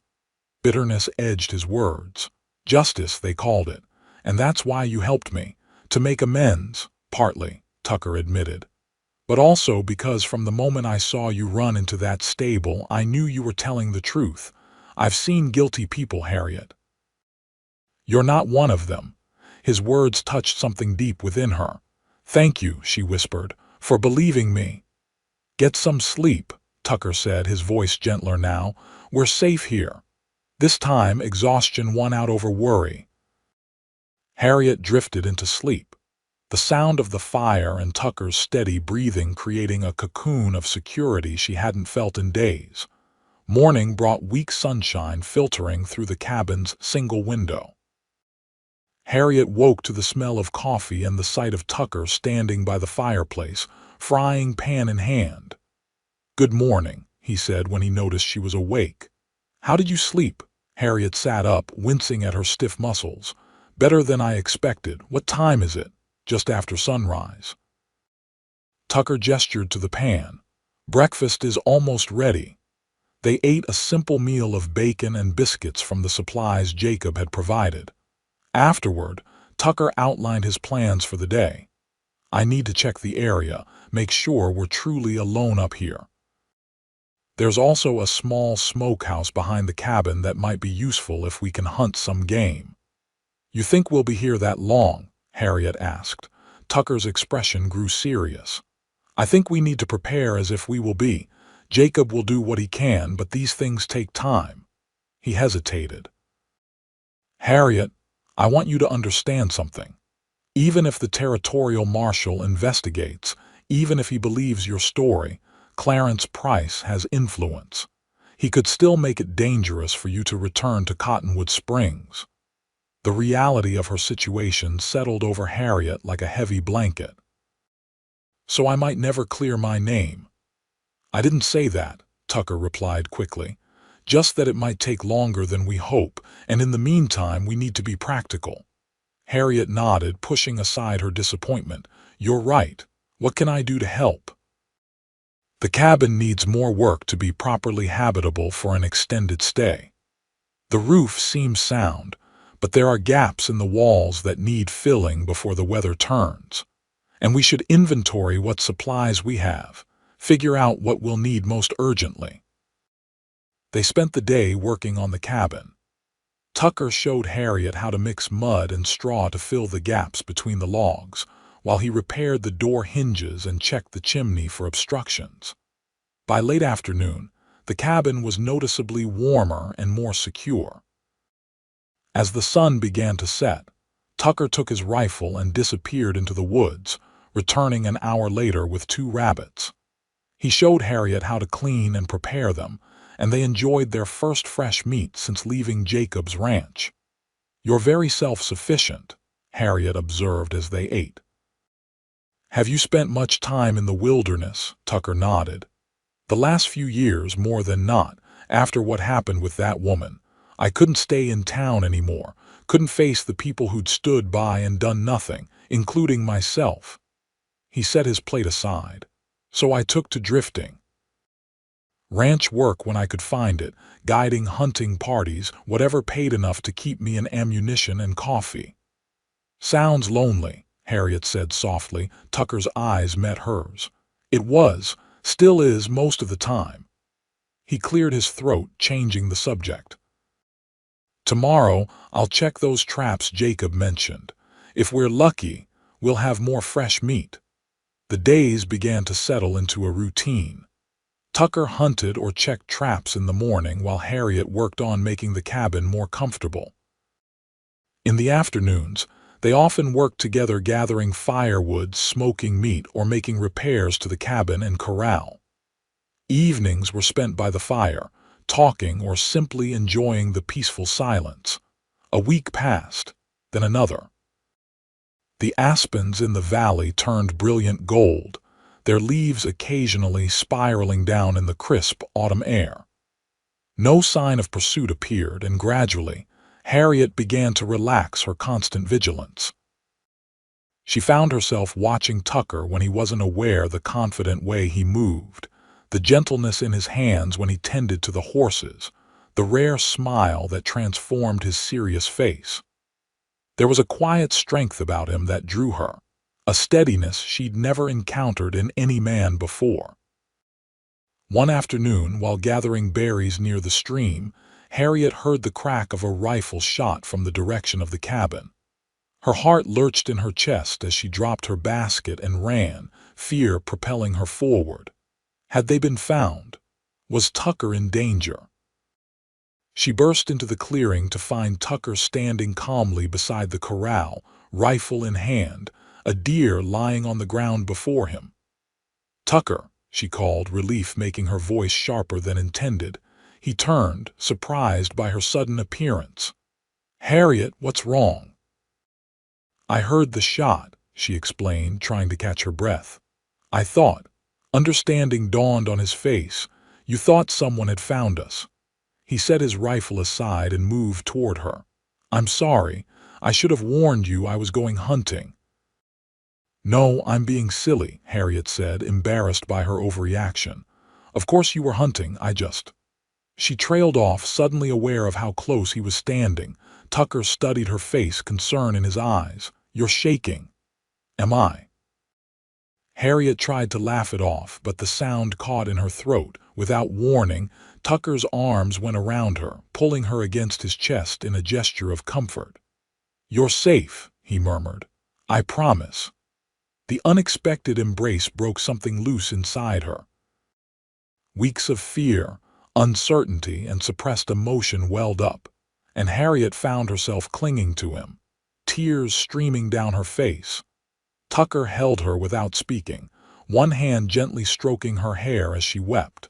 Bitterness edged his words. "Justice, they called it. And that's why you helped me. To make amends." "Partly," Tucker admitted. "But also because from the moment I saw you run into that stable, I knew you were telling the truth. I've seen guilty people, Harriet. You're not one of them." His words touched something deep within her. "Thank you," she whispered, "for believing me." "Get some sleep," Tucker said, his voice gentler now. "We're safe here." This time, exhaustion won out over worry. Harriet drifted into sleep, the sound of the fire and Tucker's steady breathing creating a cocoon of security she hadn't felt in days. Morning brought weak sunshine filtering through the cabin's single window. Harriet woke to the smell of coffee and the sight of Tucker standing by the fireplace, frying pan in hand. "Good morning," he said when he noticed she was awake. "How did you sleep?" Harriet sat up, wincing at her stiff muscles. "Better than I expected. What time is it?" "Just after sunrise." Tucker gestured to the pan. "Breakfast is almost ready." They ate a simple meal of bacon and biscuits from the supplies Jacob had provided. Afterward, Tucker outlined his plans for the day. "I need to check the area, make sure we're truly alone up here. There's also a small smokehouse behind the cabin that might be useful if we can hunt some game." "You think we'll be here that long?" Harriet asked. Tucker's expression grew serious. "I think we need to prepare as if we will be. Jacob will do what he can, but these things take time." He hesitated. "Harriet, I want you to understand something. Even if the territorial marshal investigates, even if he believes your story, Clarence Price has influence. He could still make it dangerous for you to return to Cottonwood Springs." The reality of her situation settled over Harriet like a heavy blanket. "So I might never clear my name." "I didn't say that," Tucker replied quickly. "Just that it might take longer than we hope, and in the meantime we need to be practical." Harriet nodded, pushing aside her disappointment. "You're right. What can I do to help?" "The cabin needs more work to be properly habitable for an extended stay. The roof seems sound, but there are gaps in the walls that need filling before the weather turns. And we should inventory what supplies we have, figure out what we'll need most urgently." They spent the day working on the cabin. Tucker showed Harriet how to mix mud and straw to fill the gaps between the logs, while he repaired the door hinges and checked the chimney for obstructions. By late afternoon, the cabin was noticeably warmer and more secure. As the sun began to set, Tucker took his rifle and disappeared into the woods, returning an hour later with 2 rabbits. He showed Harriet how to clean and prepare them, and they enjoyed their first fresh meat since leaving Jacob's ranch. "You're very self-sufficient," Harriet observed as they ate. "Have you spent much time in the wilderness?" Tucker nodded. "The last few years, more than not, after what happened with that woman. I couldn't stay in town anymore, couldn't face the people who'd stood by and done nothing, including myself." He set his plate aside. "So I took to drifting. Ranch work when I could find it, guiding hunting parties, whatever paid enough to keep me in ammunition and coffee." "Sounds lonely," Harriet said softly. Tucker's eyes met hers. "It was, still is most of the time." He cleared his throat, changing the subject. "Tomorrow, I'll check those traps Jacob mentioned. If we're lucky, we'll have more fresh meat." The days began to settle into a routine. Tucker hunted or checked traps in the morning while Harriet worked on making the cabin more comfortable. In the afternoons, they often worked together gathering firewood, smoking meat, or making repairs to the cabin and corral. Evenings were spent by the fire, talking or simply enjoying the peaceful silence. A week passed, then another. The aspens in the valley turned brilliant gold. their leaves occasionally spiraling down in the crisp autumn air. No sign of pursuit appeared, and gradually, Harriet began to relax her constant vigilance. She found herself watching Tucker when he wasn't aware, the confident way he moved, the gentleness in his hands when he tended to the horses, the rare smile that transformed his serious face. There was a quiet strength about him that drew her, a steadiness she'd never encountered in any man before. One afternoon, while gathering berries near the stream, Harriet heard the crack of a rifle shot from the direction of the cabin. Her heart lurched in her chest as she dropped her basket and ran, fear propelling her forward. Had they been found? Was Tucker in danger? She burst into the clearing to find Tucker standing calmly beside the corral, rifle in hand, a deer lying on the ground before him. "Tucker," she called, relief making her voice sharper than intended. He turned, surprised by her sudden appearance. "Harriet, what's wrong?" "I heard the shot," she explained, trying to catch her breath. "I thought," understanding dawned on his face, "you thought someone had found us." He set his rifle aside and moved toward her. "I'm sorry. I should have warned you I was going hunting." "No, I'm being silly," Harriet said, embarrassed by her overreaction. "Of course you were hunting, I just—" She trailed off, suddenly aware of how close he was standing. Tucker studied her face, concern in his eyes. "You're shaking." "Am I?" Harriet tried to laugh it off, but the sound caught in her throat. Without warning, Tucker's arms went around her, pulling her against his chest in a gesture of comfort. "You're safe," he murmured. "I promise." The unexpected embrace broke something loose inside her. Weeks of fear, uncertainty, and suppressed emotion welled up, and Harriet found herself clinging to him, tears streaming down her face. Tucker held her without speaking, one hand gently stroking her hair as she wept.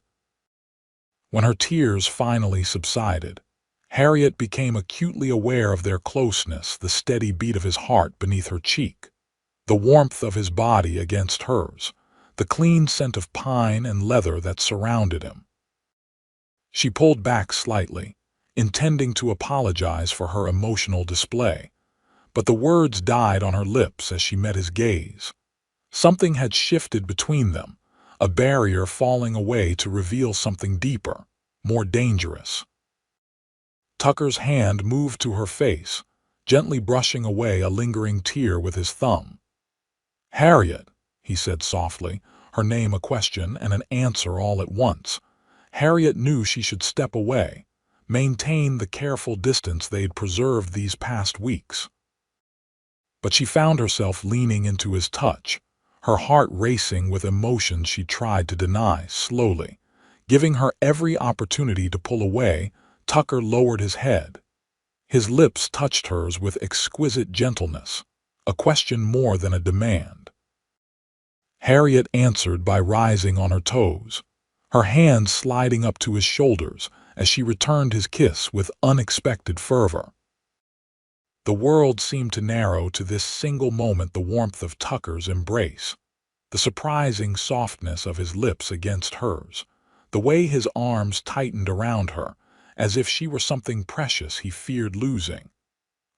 When her tears finally subsided, Harriet became acutely aware of their closeness, the steady beat of his heart beneath her cheek, the warmth of his body against hers, the clean scent of pine and leather that surrounded him. She pulled back slightly, intending to apologize for her emotional display, but the words died on her lips as she met his gaze. Something had shifted between them, a barrier falling away to reveal something deeper, more dangerous. Tucker's hand moved to her face, gently brushing away a lingering tear with his thumb. "Harriet," he said softly, her name a question and an answer all at once. Harriet knew she should step away, maintain the careful distance they'd preserved these past weeks. But she found herself leaning into his touch, her heart racing with emotions she tried to deny. Slowly, giving her every opportunity to pull away, Tucker lowered his head. His lips touched hers with exquisite gentleness, a question more than a demand. Harriet answered by rising on her toes, her hands sliding up to his shoulders as she returned his kiss with unexpected fervor. The world seemed to narrow to this single moment, the warmth of Tucker's embrace, the surprising softness of his lips against hers, the way his arms tightened around her, as if she were something precious he feared losing.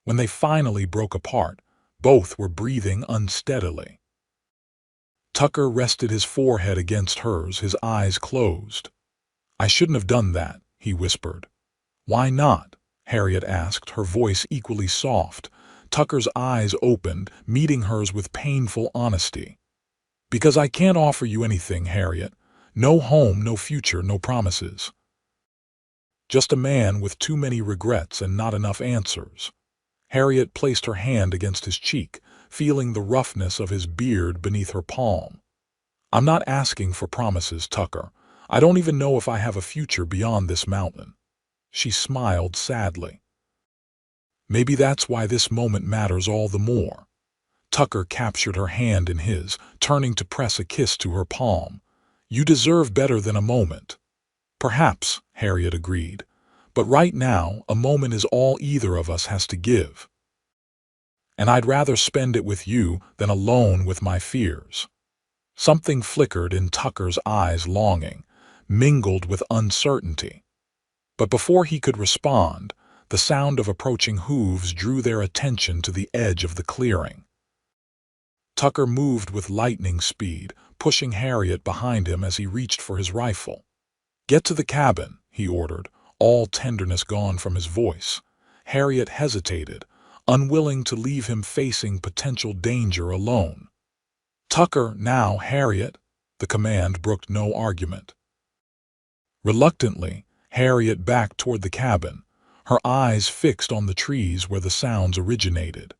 When they finally broke apart, both were breathing unsteadily. Tucker rested his forehead against hers, his eyes closed. "I shouldn't have done that," he whispered. "Why not?" Harriet asked, her voice equally soft. Tucker's eyes opened, meeting hers with painful honesty. "Because I can't offer you anything, Harriet. No home, no future, no promises. Just a man with too many regrets and not enough answers." Harriet placed her hand against his cheek, feeling the roughness of his beard beneath her palm. "I'm not asking for promises, Tucker. I don't even know if I have a future beyond this mountain." She smiled sadly. "Maybe that's why this moment matters all the more." Tucker captured her hand in his, turning to press a kiss to her palm. "You deserve better than a moment." "Perhaps," Harriet agreed. "But right now, a moment is all either of us has to give. And I'd rather spend it with you than alone with my fears." Something flickered in Tucker's eyes, longing, mingled with uncertainty. But before he could respond, the sound of approaching hooves drew their attention to the edge of the clearing. Tucker moved with lightning speed, pushing Harriet behind him as he reached for his rifle. "Get to the cabin," he ordered, all tenderness gone from his voice. Harriet hesitated, unwilling to leave him facing potential danger alone. "Tucker, now, Harriet!" The command brooked no argument. Reluctantly, Harriet backed toward the cabin, her eyes fixed on the trees where the sounds originated.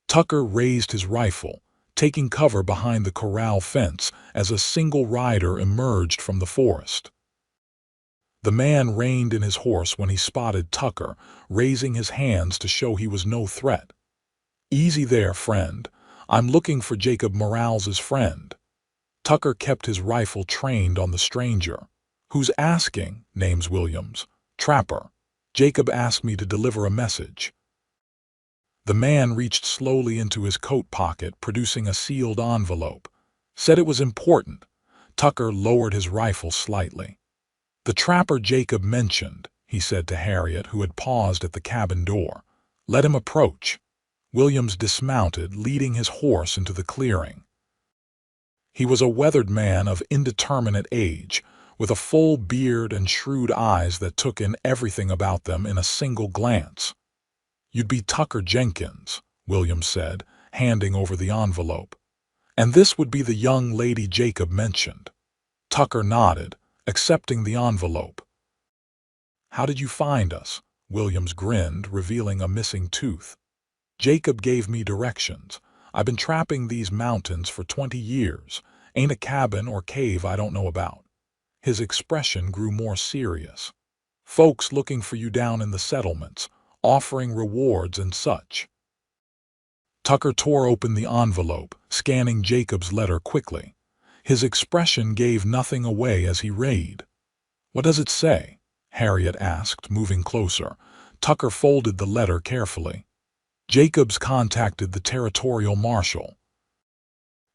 Tucker raised his rifle, taking cover behind the corral fence as a single rider emerged from the forest. The man reined in his horse when he spotted Tucker, raising his hands to show he was no threat. "Easy there, friend. I'm looking for Jacob Morales's friend." Tucker kept his rifle trained on the stranger. "Who's asking?" "Name's Williams. Trapper. Jacob asked me to deliver a message." The man reached slowly into his coat pocket, producing a sealed envelope. "Said it was important." Tucker lowered his rifle slightly. "The trapper Jacob mentioned," he said to Harriet, who had paused at the cabin door. "Let him approach." Williams dismounted, leading his horse into the clearing. He was a weathered man of indeterminate age, with a full beard and shrewd eyes that took in everything about them in a single glance. "You'd be Tucker Jenkins," Williams said, handing over the envelope. "And this would be the young lady Jacob mentioned." Tucker nodded, accepting the envelope. "How did you find us?" Williams grinned, revealing a missing tooth. "Jacob gave me directions. I've been trapping these mountains for 20 years. Ain't a cabin or cave I don't know about." His expression grew more serious. "Folks looking for you down in the settlements, offering rewards and such." Tucker tore open the envelope, scanning Jacob's letter quickly. His expression gave nothing away as he read. "What does it say?" Harriet asked, moving closer. Tucker folded the letter carefully. "Jacob's contacted the territorial marshal.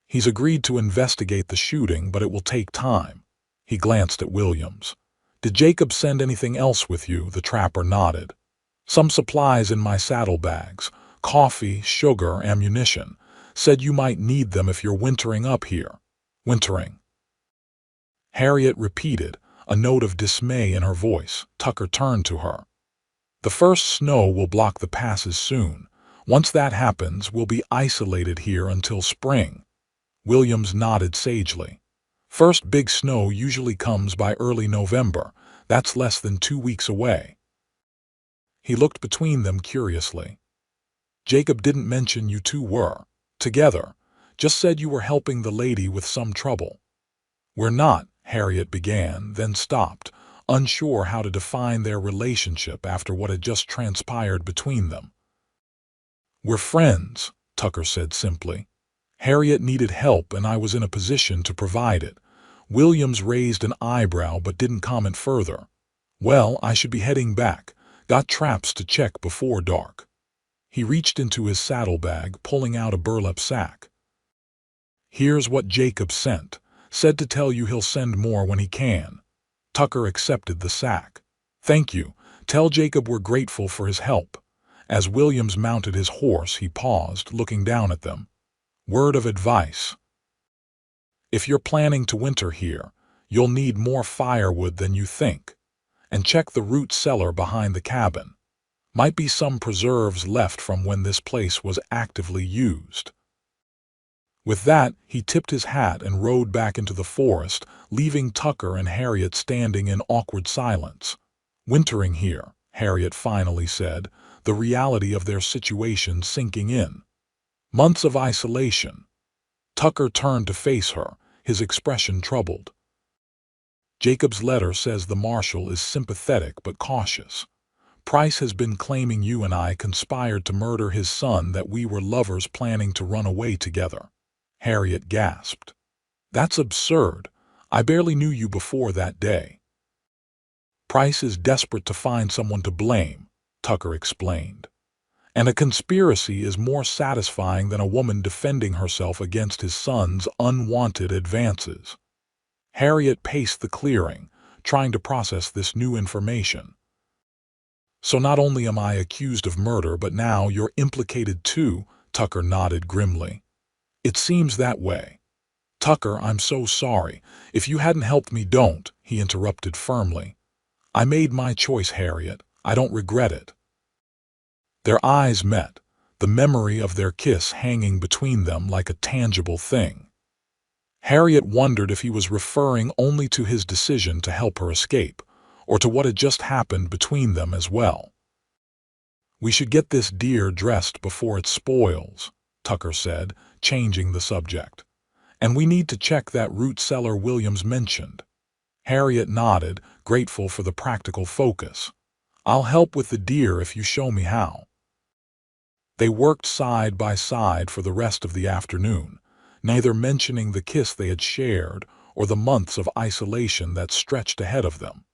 He's agreed to investigate the shooting, but it will take time." He glanced at Williams. "Did Jacob send anything else with you?" The trapper nodded. "Some supplies in my saddlebags. Coffee, sugar, ammunition. Said you might need them if you're wintering up here." "Wintering?" Harriet repeated, a note of dismay in her voice. Tucker turned to her. "The first snow will block the passes soon. Once that happens, we'll be isolated here until spring." Williams nodded sagely. "First big snow usually comes by early November. That's less than 2 weeks away." He looked between them curiously. "Jacob didn't mention you two were together. Just said you were helping the lady with some trouble." "We're not," Harriet began, then stopped, unsure how to define their relationship after what had just transpired between them. "We're friends," Tucker said simply. "Harriet needed help and I was in a position to provide it." Williams raised an eyebrow but didn't comment further. "Well, I should be heading back. Got traps to check before dark." He reached into his saddlebag, pulling out a burlap sack. "Here's what Jacob sent. Said to tell you he'll send more when he can." Tucker accepted the sack. "Thank you. Tell Jacob we're grateful for his help." As Williams mounted his horse, he paused, looking down at them. "Word of advice. If you're planning to winter here, you'll need more firewood than you think. And check the root cellar behind the cabin. Might be some preserves left from when this place was actively used." With that, he tipped his hat and rode back into the forest, leaving Tucker and Harriet standing in awkward silence. "Wintering here," Harriet finally said, the reality of their situation sinking in. "Months of isolation." Tucker turned to face her, his expression troubled. "Jacob's letter says the marshal is sympathetic but cautious. Price has been claiming you and I conspired to murder his son, that we were lovers planning to run away together." Harriet gasped. "That's absurd. I barely knew you before that day." "Price is desperate to find someone to blame," Tucker explained. And a conspiracy is more satisfying than a woman defending herself against his son's unwanted advances. Harriet paced the clearing, trying to process this new information. So not only am I accused of murder, but now you're implicated too, Tucker nodded grimly. It seems that way. Tucker, I'm so sorry. If you hadn't helped me, don't, he interrupted firmly. I made my choice, Harriet. I don't regret it. Their eyes met, the memory of their kiss hanging between them like a tangible thing. Harriet wondered if he was referring only to his decision to help her escape, or to what had just happened between them as well. We should get this deer dressed before it spoils, Tucker said, changing the subject. And we need to check that root cellar Williams mentioned. Harriet nodded, grateful for the practical focus. I'll help with the deer if you show me how. They worked side by side for the rest of the afternoon, neither mentioning the kiss they had shared or the months of isolation that stretched ahead of them.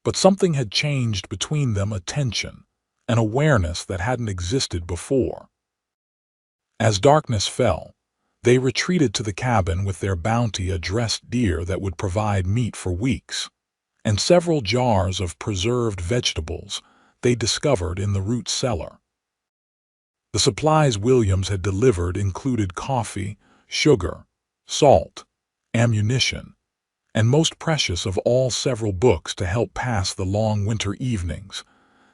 But something had changed between them, a tension, an awareness that hadn't existed before. As darkness fell, they retreated to the cabin with their bounty, a dressed deer that would provide meat for weeks, and several jars of preserved vegetables they discovered in the root cellar. The supplies Williams had delivered included coffee, sugar, salt, ammunition, and most precious of all, several books to help pass the long winter evenings.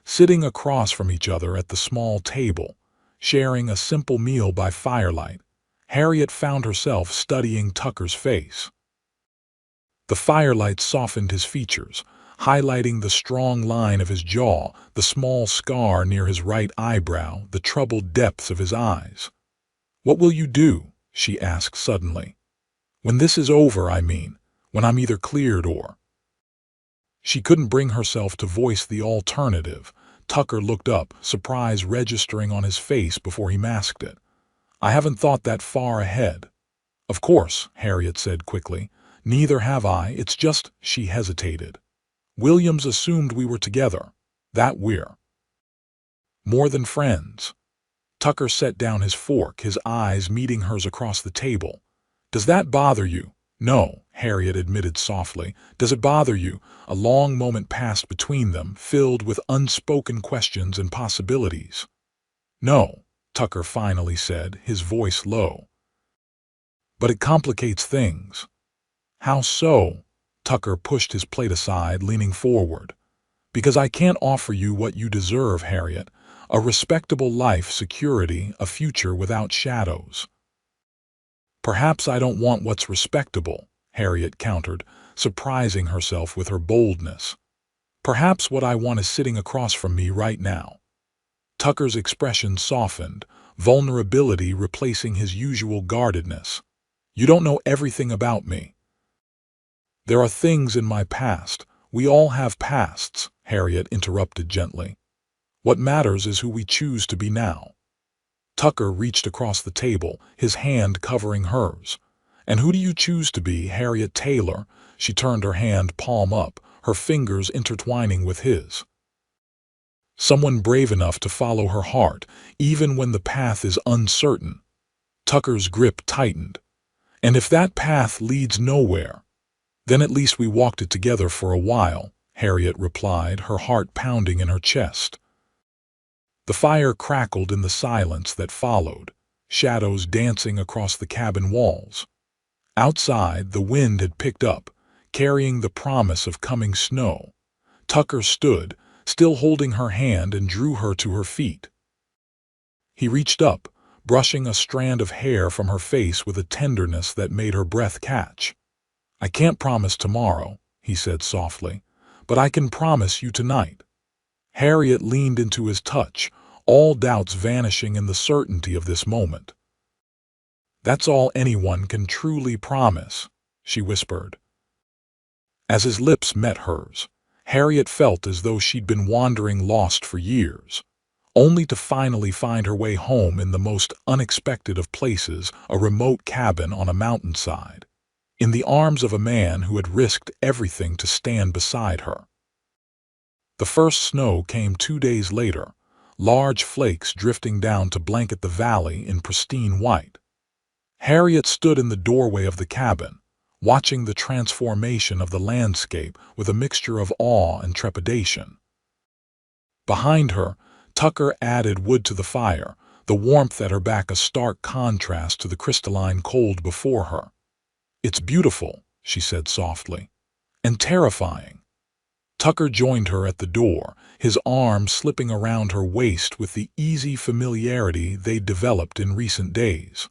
Sitting across from each other at the small table, sharing a simple meal by firelight, Harriet found herself studying Tucker's face. The firelight softened his features, highlighting the strong line of his jaw, the small scar near his right eyebrow, the troubled depths of his eyes. "What will you do?" she asked suddenly. "When this is over, I mean, when I'm either cleared or—" She couldn't bring herself to voice the alternative. Tucker looked up, surprise registering on his face before he masked it. "I haven't thought that far ahead." "Of course," Harriet said quickly. "Neither have I. It's just—" She hesitated. "Williams assumed we were together. That we're more than friends." Tucker set down his fork, his eyes meeting hers across the table. "Does that bother you?" "No," Harriet admitted softly. "Does it bother you?" A long moment passed between them, filled with unspoken questions and possibilities. "No," Tucker finally said, his voice low. "But it complicates things." "How so?" Tucker pushed his plate aside, leaning forward. "Because I can't offer you what you deserve, Harriet. A respectable life, security, a future without shadows." "Perhaps I don't want what's respectable," Harriet countered, surprising herself with her boldness. "Perhaps what I want is sitting across from me right now." Tucker's expression softened, vulnerability replacing his usual guardedness. "You don't know everything about me." "There are things in my past. We all have pasts," Harriet interrupted gently. "What matters is who we choose to be now." Tucker reached across the table, his hand covering hers. "And who do you choose to be, Harriet Taylor?" She turned her hand palm up, her fingers intertwining with his. "Someone brave enough to follow her heart, even when the path is uncertain." Tucker's grip tightened. "And if that path leads nowhere, then at least we walked it together for a while," Harriet replied, her heart pounding in her chest. The fire crackled in the silence that followed, shadows dancing across the cabin walls. Outside, the wind had picked up, carrying the promise of coming snow. Tucker stood, still holding her hand, and drew her to her feet. He reached up, brushing a strand of hair from her face with a tenderness that made her breath catch. "I can't promise tomorrow," he said softly, "but I can promise you tonight." Harriet leaned into his touch, all doubts vanishing in the certainty of this moment. "That's all anyone can truly promise," she whispered. As his lips met hers, Harriet felt as though she'd been wandering lost for years, only to finally find her way home in the most unexpected of places, a remote cabin on a mountainside, in the arms of a man who had risked everything to stand beside her. The first snow came 2 days later, large flakes drifting down to blanket the valley in pristine white. Harriet stood in the doorway of the cabin, watching the transformation of the landscape with a mixture of awe and trepidation. Behind her, Tucker added wood to the fire, the warmth at her back a stark contrast to the crystalline cold before her. "It's beautiful," she said softly, "and terrifying." Tucker joined her at the door, his arm slipping around her waist with the easy familiarity they'd developed in recent days.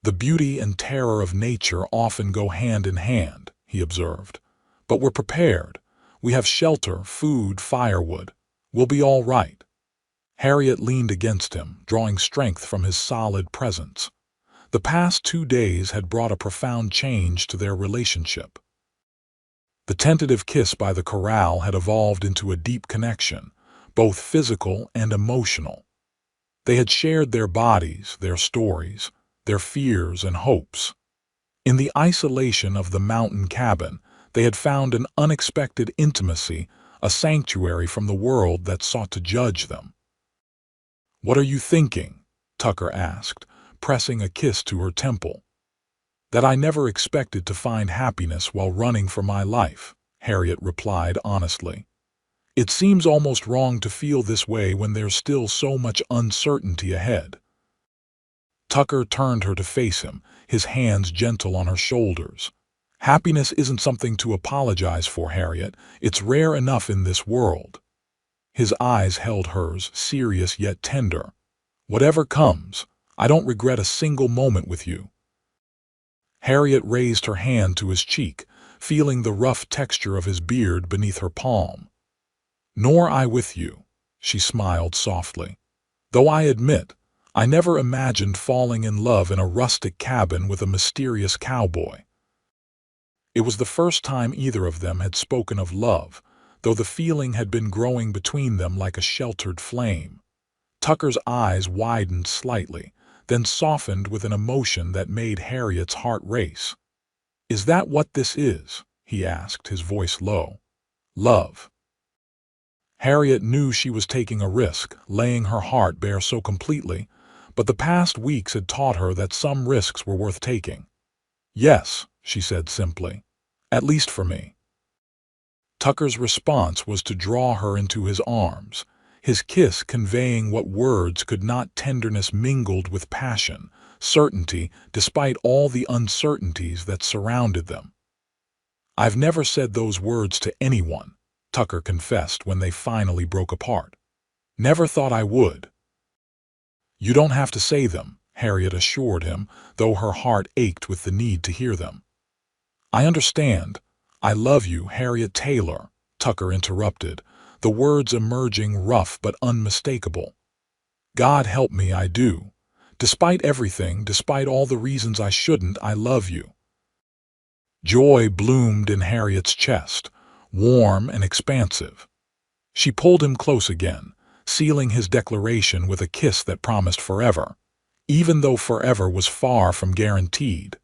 "The beauty and terror of nature often go hand in hand," he observed. "But we're prepared. We have shelter, food, firewood. We'll be all right." Harriet leaned against him, drawing strength from his solid presence. The past 2 days had brought a profound change to their relationship. The tentative kiss by the corral had evolved into a deep connection, both physical and emotional. They had shared their bodies, their stories, their fears and hopes. In the isolation of the mountain cabin, they had found an unexpected intimacy, a sanctuary from the world that sought to judge them. "What are you thinking?" Tucker asked, pressing a kiss to her temple. "That I never expected to find happiness while running for my life," Harriet replied honestly. "It seems almost wrong to feel this way when there's still so much uncertainty ahead." Tucker turned her to face him, his hands gentle on her shoulders. "Happiness isn't something to apologize for, Harriet. It's rare enough in this world." His eyes held hers, serious yet tender. "Whatever comes, I don't regret a single moment with you." Harriet raised her hand to his cheek, feeling the rough texture of his beard beneath her palm. "Nor I with you," she smiled softly. "Though I admit, I never imagined falling in love in a rustic cabin with a mysterious cowboy." It was the first time either of them had spoken of love, though the feeling had been growing between them like a sheltered flame. Tucker's eyes widened slightly, then softened with an emotion that made Harriet's heart race. "Is that what this is?" he asked, his voice low. "Love?" Harriet knew she was taking a risk, laying her heart bare so completely, but the past weeks had taught her that some risks were worth taking. "Yes," she said simply. "At least for me." Tucker's response was to draw her into his arms, his kiss conveying what words could not, tenderness mingled with passion, certainty despite all the uncertainties that surrounded them. "I've never said those words to anyone," Tucker confessed when they finally broke apart. "Never thought I would." "You don't have to say them," Harriet assured him, though her heart ached with the need to hear them. "I understand. I love you, Harriet Taylor," Tucker interrupted, the words emerging rough but unmistakable. "God help me, I do. Despite everything, despite all the reasons I shouldn't, I love you." Joy bloomed in Harriet's chest, warm and expansive. She pulled him close again, sealing his declaration with a kiss that promised forever, even though forever was far from guaranteed.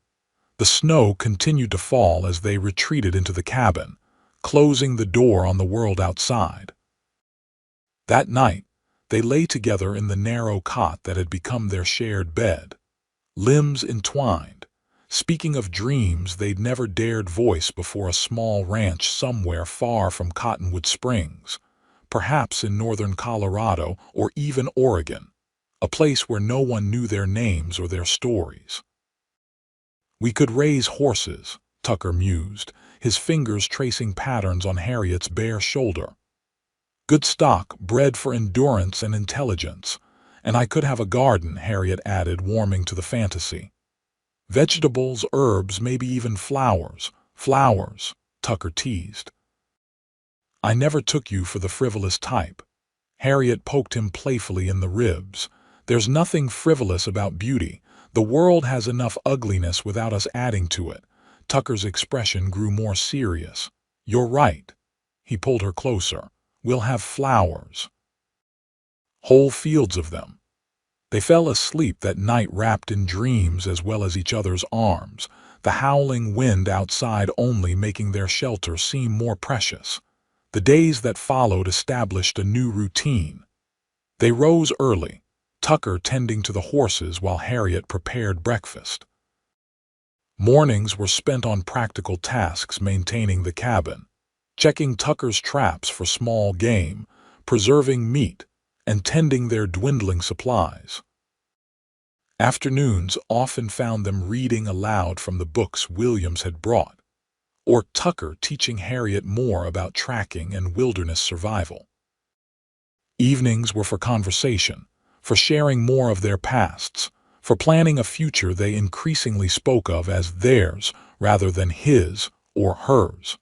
The snow continued to fall as they retreated into the cabin, closing the door on the world outside. That night, they lay together in the narrow cot that had become their shared bed, limbs entwined, speaking of dreams they'd never dared voice before a small ranch somewhere far from Cottonwood Springs, perhaps in northern Colorado or even Oregon, a place where no one knew their names or their stories. "We could raise horses," Tucker mused, his fingers tracing patterns on Harriet's bare shoulder. "Good stock, bred for endurance and intelligence. And I could have a garden," Harriet added, warming to the fantasy. "Vegetables, herbs, maybe even flowers." "Flowers," Tucker teased. "I never took you for the frivolous type." Harriet poked him playfully in the ribs. "There's nothing frivolous about beauty. The world has enough ugliness without us adding to it." Tucker's expression grew more serious. "You're right." He pulled her closer. "We'll have flowers. Whole fields of them." They fell asleep that night wrapped in dreams as well as each other's arms, the howling wind outside only making their shelter seem more precious. The days that followed established a new routine. They rose early, Tucker tending to the horses while Harriet prepared breakfast. Mornings were spent on practical tasks maintaining the cabin, checking Tucker's traps for small game, preserving meat, and tending their dwindling supplies. Afternoons often found them reading aloud from the books Williams had brought, or Tucker teaching Harriet more about tracking and wilderness survival. Evenings were for conversation, for sharing more of their pasts, for planning a future they increasingly spoke of as theirs rather than his or hers.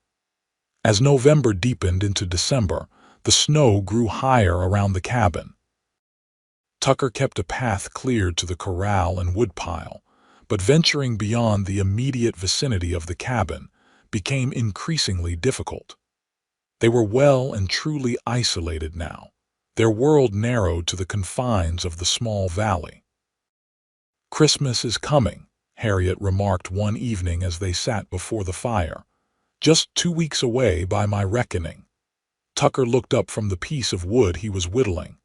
As November deepened into December, the snow grew higher around the cabin. Tucker kept a path cleared to the corral and woodpile, but venturing beyond the immediate vicinity of the cabin became increasingly difficult. They were well and truly isolated now, their world narrowed to the confines of the small valley. "Christmas is coming," Harriet remarked one evening as they sat before the fire. "Just 2 weeks away by my reckoning." Tucker looked up from the piece of wood he was whittling.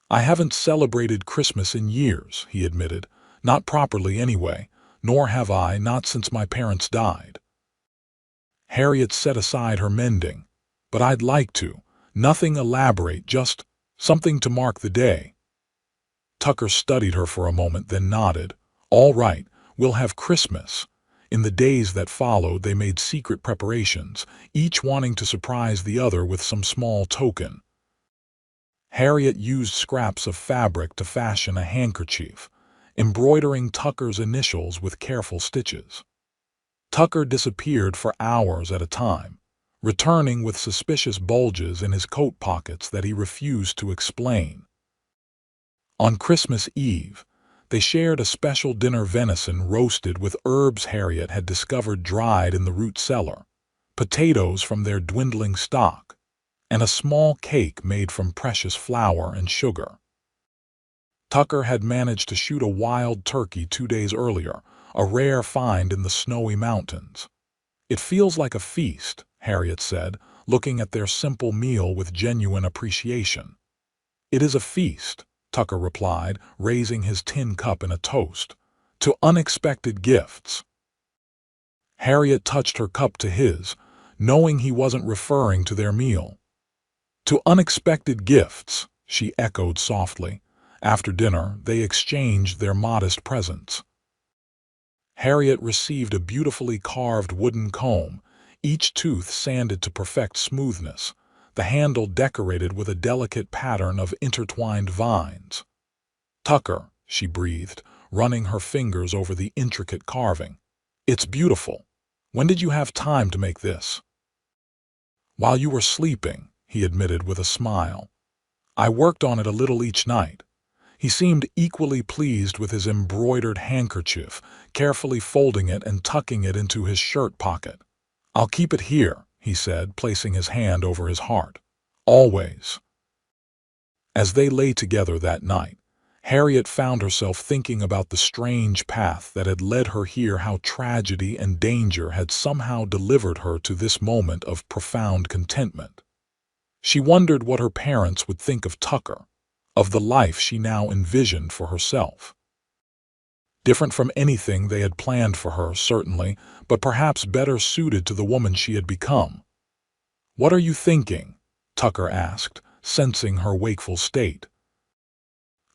"I haven't celebrated Christmas in years," he admitted. "Not properly anyway, nor have I, not since my parents died." Harriet set aside her mending. "But I'd like to. Nothing elaborate, just something to mark the day." Tucker studied her for a moment, then nodded. "All right, we'll have Christmas." In the days that followed, they made secret preparations, each wanting to surprise the other with some small token. Harriet used scraps of fabric to fashion a handkerchief, embroidering Tucker's initials with careful stitches. Tucker disappeared for hours at a time, returning with suspicious bulges in his coat pockets that he refused to explain. On Christmas Eve, they shared a special dinner: venison roasted with herbs Harriet had discovered dried in the root cellar, potatoes from their dwindling stock, and a small cake made from precious flour and sugar. Tucker had managed to shoot a wild turkey 2 days earlier, a rare find in the snowy mountains. "It feels like a feast," Harriet said, looking at their simple meal with genuine appreciation. "It is a feast," Tucker replied, raising his tin cup in a toast, "to unexpected gifts." Harriet touched her cup to his, knowing he wasn't referring to their meal. "To unexpected gifts," she echoed softly. After dinner, they exchanged their modest presents. Harriet received a beautifully carved wooden comb, each tooth sanded to perfect smoothness, the handle decorated with a delicate pattern of intertwined vines. "Tucker," she breathed, running her fingers over the intricate carving. "It's beautiful. When did you have time to make this?" "While you were sleeping," he admitted with a smile. "I worked on it a little each night." He seemed equally pleased with his embroidered handkerchief, carefully folding it and tucking it into his shirt pocket. "I'll keep it here," he said, placing his hand over his heart. "Always." As they lay together that night, Harriet found herself thinking about the strange path that had led her here, how tragedy and danger had somehow delivered her to this moment of profound contentment. She wondered what her parents would think of Tucker, of the life she now envisioned for herself. Different from anything they had planned for her, certainly, but perhaps better suited to the woman she had become. "What are you thinking?" Tucker asked, sensing her wakeful state.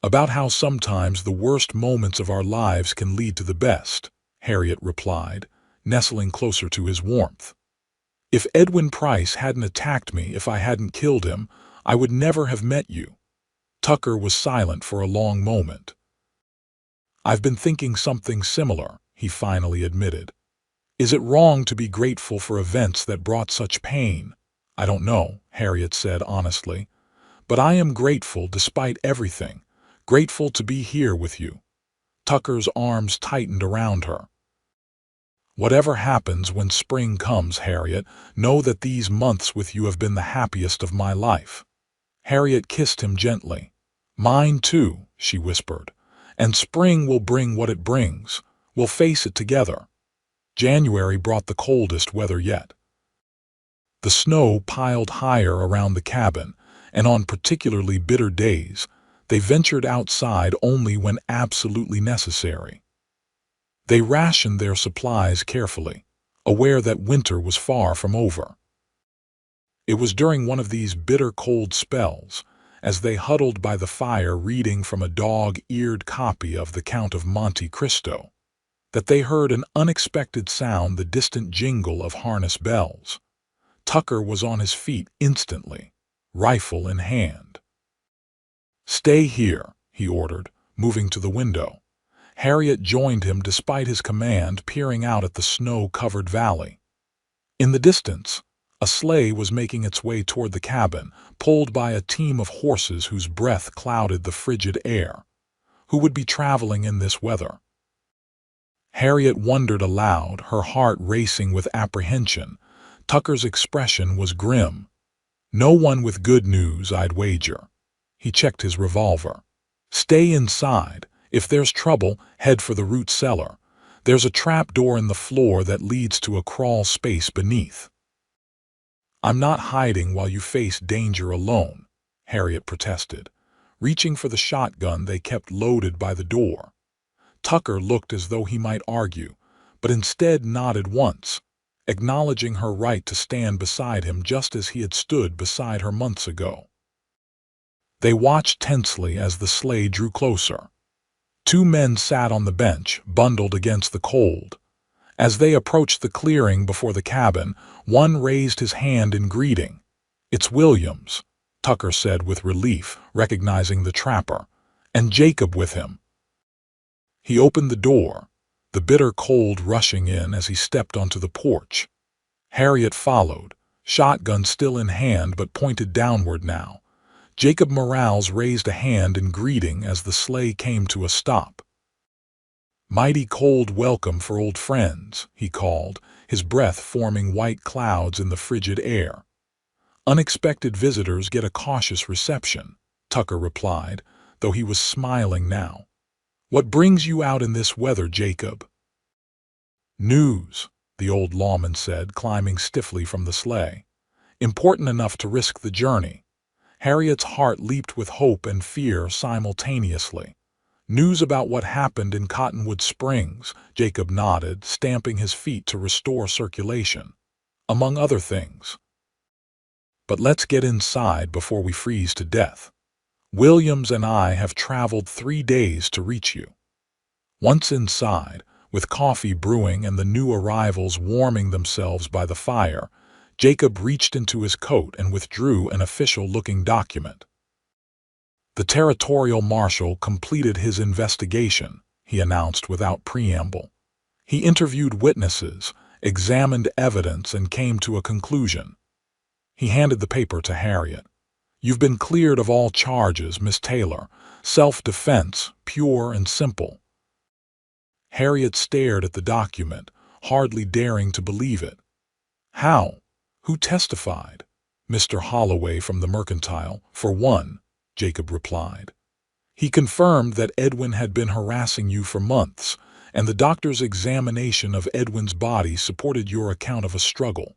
"About how sometimes the worst moments of our lives can lead to the best," Harriet replied, nestling closer to his warmth. "If Edwin Price hadn't attacked me, if I hadn't killed him, I would never have met you." Tucker was silent for a long moment. "I've been thinking something similar," he finally admitted. "Is it wrong to be grateful for events that brought such pain?" "I don't know," Harriet said honestly. "But I am grateful despite everything, grateful to be here with you." Tucker's arms tightened around her. "Whatever happens when spring comes, Harriet, know that these months with you have been the happiest of my life." Harriet kissed him gently. "Mine too," she whispered. "And spring will bring what it brings. We'll face it together." January brought the coldest weather yet. The snow piled higher around the cabin, and on particularly bitter days, They ventured outside only when absolutely necessary. They rationed their supplies carefully, aware that winter was far from over. It was during one of these bitter cold spells, as they huddled by the fire reading from a dog-eared copy of The Count of Monte Cristo, that they heard an unexpected sound, the distant jingle of harness bells. Tucker was on his feet instantly, rifle in hand. "Stay here," he ordered, moving to the window. Harriet joined him despite his command, peering out at the snow-covered valley. In the distance, a sleigh was making its way toward the cabin, pulled by a team of horses whose breath clouded the frigid air. Who would be traveling in this weather? Harriet wondered aloud, her heart racing with apprehension. Tucker's expression was grim. "No one with good news, I'd wager." He checked his revolver. "Stay inside. If there's trouble, head for the root cellar. There's a trap door in the floor that leads to a crawl space beneath." "I'm not hiding while you face danger alone," Harriet protested, reaching for the shotgun they kept loaded by the door. Tucker looked as though he might argue, but instead nodded once, acknowledging her right to stand beside him just as he had stood beside her months ago. They watched tensely as the sleigh drew closer. Two men sat on the bench, bundled against the cold. As they approached the clearing before the cabin, one raised his hand in greeting. "It's Williams," Tucker said with relief, recognizing the trapper, "and Jacob with him." He opened the door, the bitter cold rushing in as he stepped onto the porch. Harriet followed, shotgun still in hand but pointed downward now. Jacob Morales raised a hand in greeting as the sleigh came to a stop. "Mighty cold welcome for old friends," he called, his breath forming white clouds in the frigid air. "Unexpected visitors get a cautious reception," Tucker replied, though he was smiling now. "What brings you out in this weather, Jacob?" "News," the old lawman said, climbing stiffly from the sleigh. "Important enough to risk the journey." Harriet's heart leaped with hope and fear simultaneously. "News about what happened in Cottonwood Springs," Jacob nodded, stamping his feet to restore circulation. "Among other things. But let's get inside before we freeze to death. Williams and I have traveled 3 days to reach you." Once inside, with coffee brewing and the new arrivals warming themselves by the fire, Jacob reached into his coat and withdrew an official-looking document. "The territorial marshal completed his investigation," he announced without preamble. "He interviewed witnesses, examined evidence, and came to a conclusion." He handed the paper to Harriet. "You've been cleared of all charges, Miss Taylor. Self-defense, pure and simple." Harriet stared at the document, hardly daring to believe it. "How? Who testified?" "Mr. Holloway from the Mercantile, for one," Jacob replied. "He confirmed that Edwin had been harassing you for months, and the doctor's examination of Edwin's body supported your account of a struggle."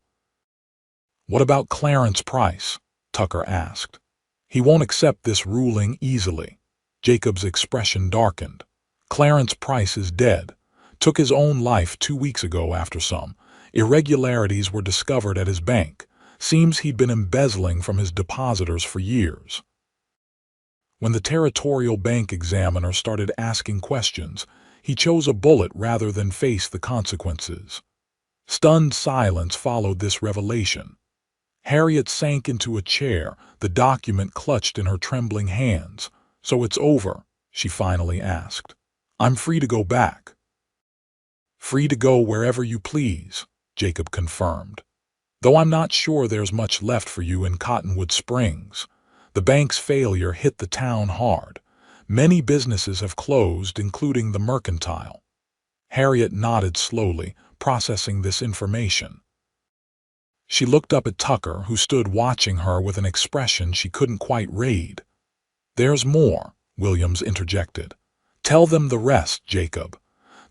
"What about Clarence Price?" Tucker asked. "He won't accept this ruling easily." Jacob's expression darkened. "Clarence Price is dead. Took his own life 2 weeks ago after some irregularities were discovered at his bank. Seems he'd been embezzling from his depositors for years." When the territorial bank examiner started asking questions, he chose a bullet rather than face the consequences. Stunned silence followed this revelation. Harriet sank into a chair, the document clutched in her trembling hands. "So it's over?" she finally asked. "I'm free to go back." "Free to go wherever you please," Jacob confirmed. "Though I'm not sure there's much left for you in Cottonwood Springs. The bank's failure hit the town hard. Many businesses have closed, including the Mercantile." Harriet nodded slowly, processing this information. She looked up at Tucker, who stood watching her with an expression she couldn't quite read. "There's more," Williams interjected. "Tell them the rest, Jacob."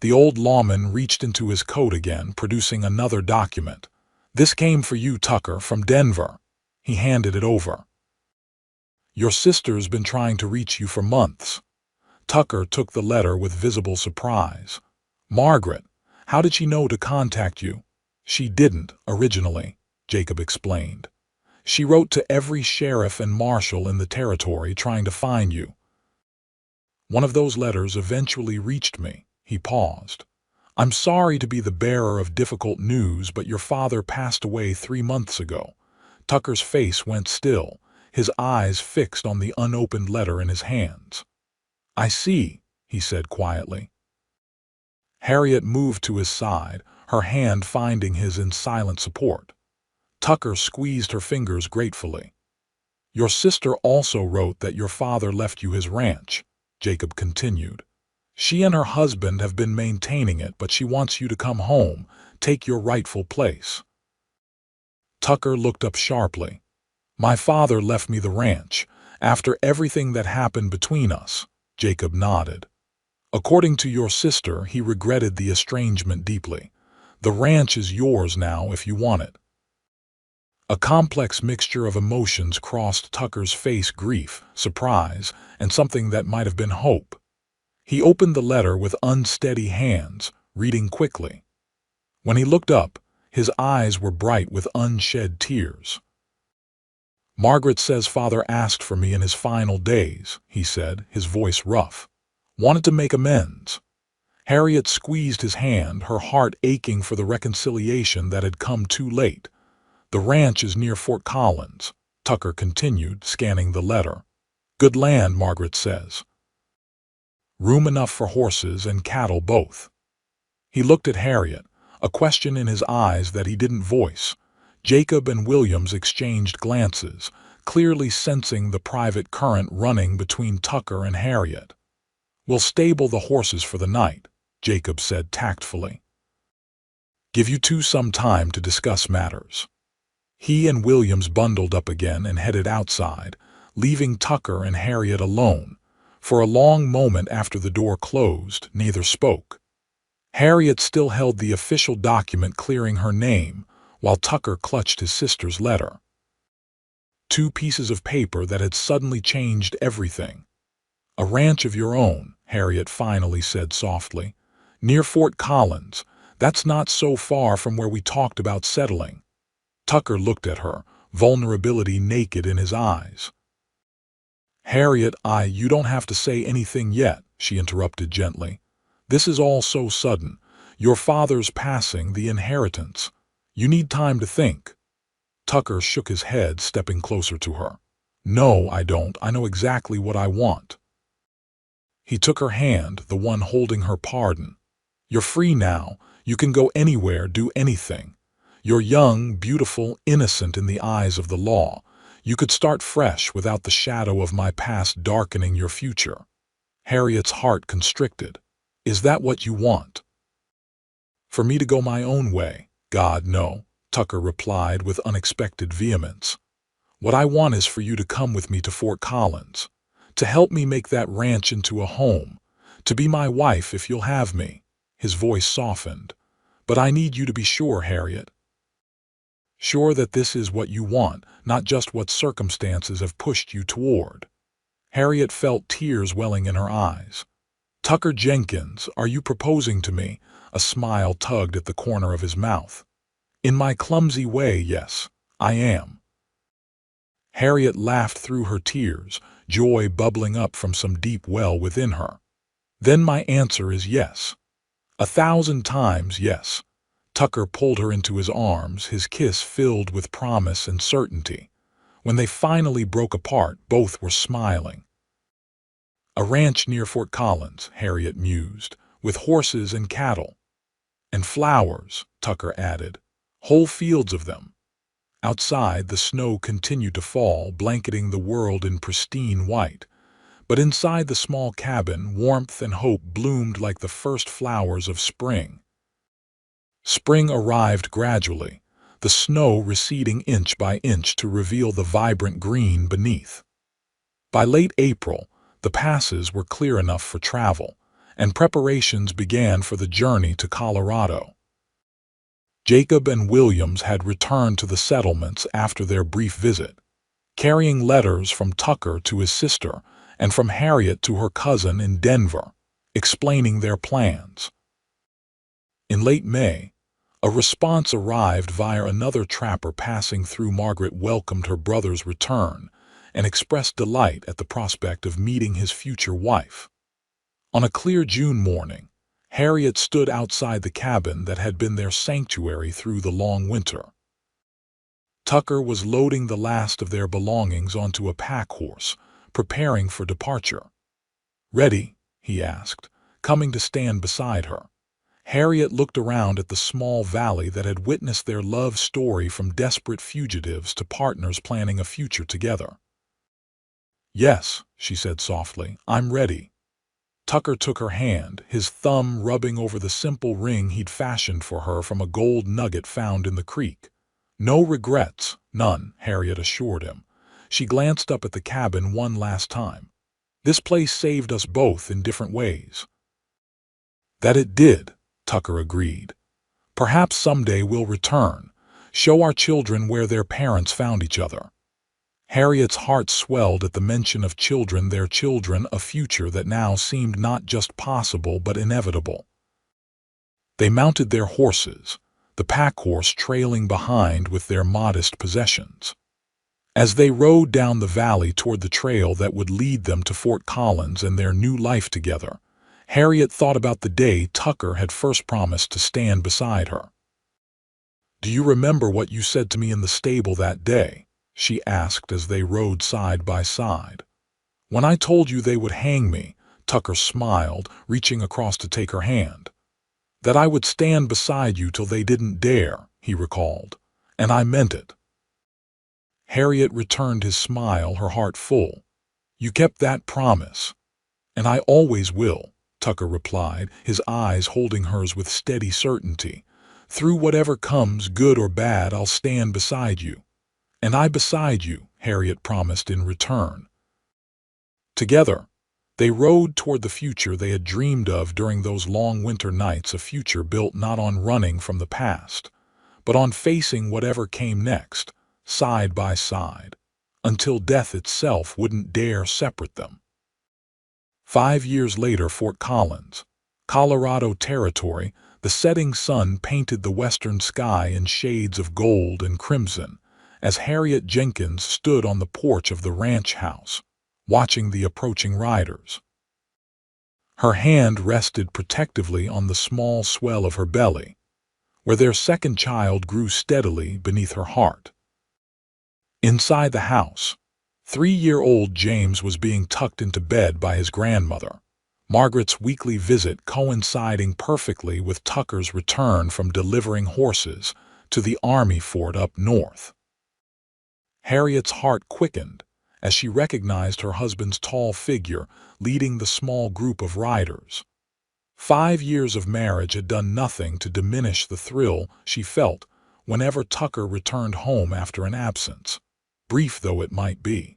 The old lawman reached into his coat again, producing another document. "This came for you, Tucker, from Denver." He handed it over. Your sister's been trying to reach you for months." Tucker took the letter with visible surprise. "Margaret, how did she know to contact you?" "She didn't, originally," Jacob explained. "She wrote to every sheriff and marshal in the territory trying to find you. One of those letters eventually reached me." He paused. "I'm sorry to be the bearer of difficult news, but your father passed away 3 months ago." Tucker's face went still, his eyes fixed on the unopened letter in his hands. "I see," he said quietly. Harriet moved to his side, her hand finding his in silent support. Tucker squeezed her fingers gratefully. "Your sister also wrote that your father left you his ranch," Jacob continued. "She and her husband have been maintaining it, but she wants you to come home, take your rightful place." Tucker looked up sharply. "My father left me the ranch, after everything that happened between us," Jacob nodded. "According to your sister, he regretted the estrangement deeply. The ranch is yours now if you want it." A complex mixture of emotions crossed Tucker's face: grief, surprise, and something that might have been hope. He opened the letter with unsteady hands, reading quickly. When he looked up, his eyes were bright with unshed tears. "Margaret says father asked for me in his final days," he said, his voice rough. "Wanted to make amends." Harriet squeezed his hand, her heart aching for the reconciliation that had come too late. "The ranch is near Fort Collins," Tucker continued, scanning the letter. "Good land, Margaret says. Room enough for horses and cattle both." He looked at Harriet, a question in his eyes that he didn't voice. Jacob and Williams exchanged glances, clearly sensing the private current running between Tucker and Harriet. "We'll stable the horses for the night," Jacob said tactfully. "Give you two some time to discuss matters." He and Williams bundled up again and headed outside, leaving Tucker and Harriet alone. For a long moment after the door closed, neither spoke. Harriet still held the official document clearing her name, while Tucker clutched his sister's letter. Two pieces of paper that had suddenly changed everything. "A ranch of your own," Harriet finally said softly. "Near Fort Collins. That's not so far from where we talked about settling." Tucker looked at her, vulnerability naked in his eyes. "Harriet, you don't have to say anything yet," she interrupted gently. "This is all so sudden. Your father's passing, the inheritance. You need time to think." Tucker shook his head, stepping closer to her. "No, I don't. I know exactly what I want." He took her hand, the one holding her pardon. "You're free now. You can go anywhere, do anything. You're young, beautiful, innocent in the eyes of the law. You could start fresh without the shadow of my past darkening your future." Harriet's heart constricted. "Is that what you want?" "For me to go my own way? God, no," Tucker replied with unexpected vehemence. "What I want is for you to come with me to Fort Collins, to help me make that ranch into a home, to be my wife if you'll have me." His voice softened. "But I need you to be sure, Harriet. Sure that this is what you want, not just what circumstances have pushed you toward." Harriet felt tears welling in her eyes. "Tucker Jenkins, are you proposing to me?" A smile tugged at the corner of his mouth. "In my clumsy way, yes, I am." Harriet laughed through her tears, joy bubbling up from some deep well within her. "Then my answer is yes. 1,000 times yes." Tucker pulled her into his arms, his kiss filled with promise and certainty. When they finally broke apart, both were smiling. "A ranch near Fort Collins," Harriet mused, "with horses and cattle." "And flowers," Tucker added. "Whole fields of them." Outside, the snow continued to fall, blanketing the world in pristine white. But inside the small cabin, warmth and hope bloomed like the first flowers of spring. Spring arrived gradually, the snow receding inch by inch to reveal the vibrant green beneath. By late April, the passes were clear enough for travel, and preparations began for the journey to Colorado. Jacob and Williams had returned to the settlements after their brief visit. carrying letters from Tucker to his sister and from Harriet to her cousin in Denver, explaining their plans. In late May, a response arrived via another trapper passing through. Margaret welcomed her brother's return and expressed delight at the prospect of meeting his future wife. On a clear June morning, Harriet stood outside the cabin that had been their sanctuary through the long winter. Tucker was loading the last of their belongings onto a pack horse, preparing for departure. "Ready?" he asked, coming to stand beside her. Harriet looked around at the small valley that had witnessed their love story from desperate fugitives to partners planning a future together. "Yes," she said softly, "I'm ready." Tucker took her hand, his thumb rubbing over the simple ring he'd fashioned for her from a gold nugget found in the creek. "No regrets, none," Harriet assured him. She glanced up at the cabin one last time. "This place saved us both in different ways." "That it did," Tucker agreed. "Perhaps someday we'll return, show our children where their parents found each other." Harriet's heart swelled at the mention of children, their children, a future that now seemed not just possible but inevitable. They mounted their horses, the pack horse trailing behind with their modest possessions. As they rode down the valley toward the trail that would lead them to Fort Collins and their new life together, Harriet thought about the day Tucker had first promised to stand beside her. "Do you remember what you said to me in the stable that day?" she asked as they rode side by side. "When I told you they would hang me," Tucker smiled, reaching across to take her hand. "That I would stand beside you till they didn't dare," he recalled. "And I meant it." Harriet returned his smile, her heart full. "You kept that promise." "And I always will," Tucker replied, his eyes holding hers with steady certainty. "Through whatever comes, good or bad, I'll stand beside you." "And I beside you," Harriet promised in return. Together, they rode toward the future they had dreamed of during those long winter nights, a future built not on running from the past, but on facing whatever came next, side by side, until death itself wouldn't dare separate them. 5 years later, Fort Collins, Colorado Territory, the setting sun painted the western sky in shades of gold and crimson, as Harriet Jenkins stood on the porch of the ranch house, watching the approaching riders. Her hand rested protectively on the small swell of her belly, where their second child grew steadily beneath her heart. Inside the house, 3-year-old James was being tucked into bed by his grandmother, Margaret's weekly visit coinciding perfectly with Tucker's return from delivering horses to the Army fort up north. Harriet's heart quickened as she recognized her husband's tall figure leading the small group of riders. 5 years of marriage had done nothing to diminish the thrill she felt whenever Tucker returned home after an absence, brief though it might be.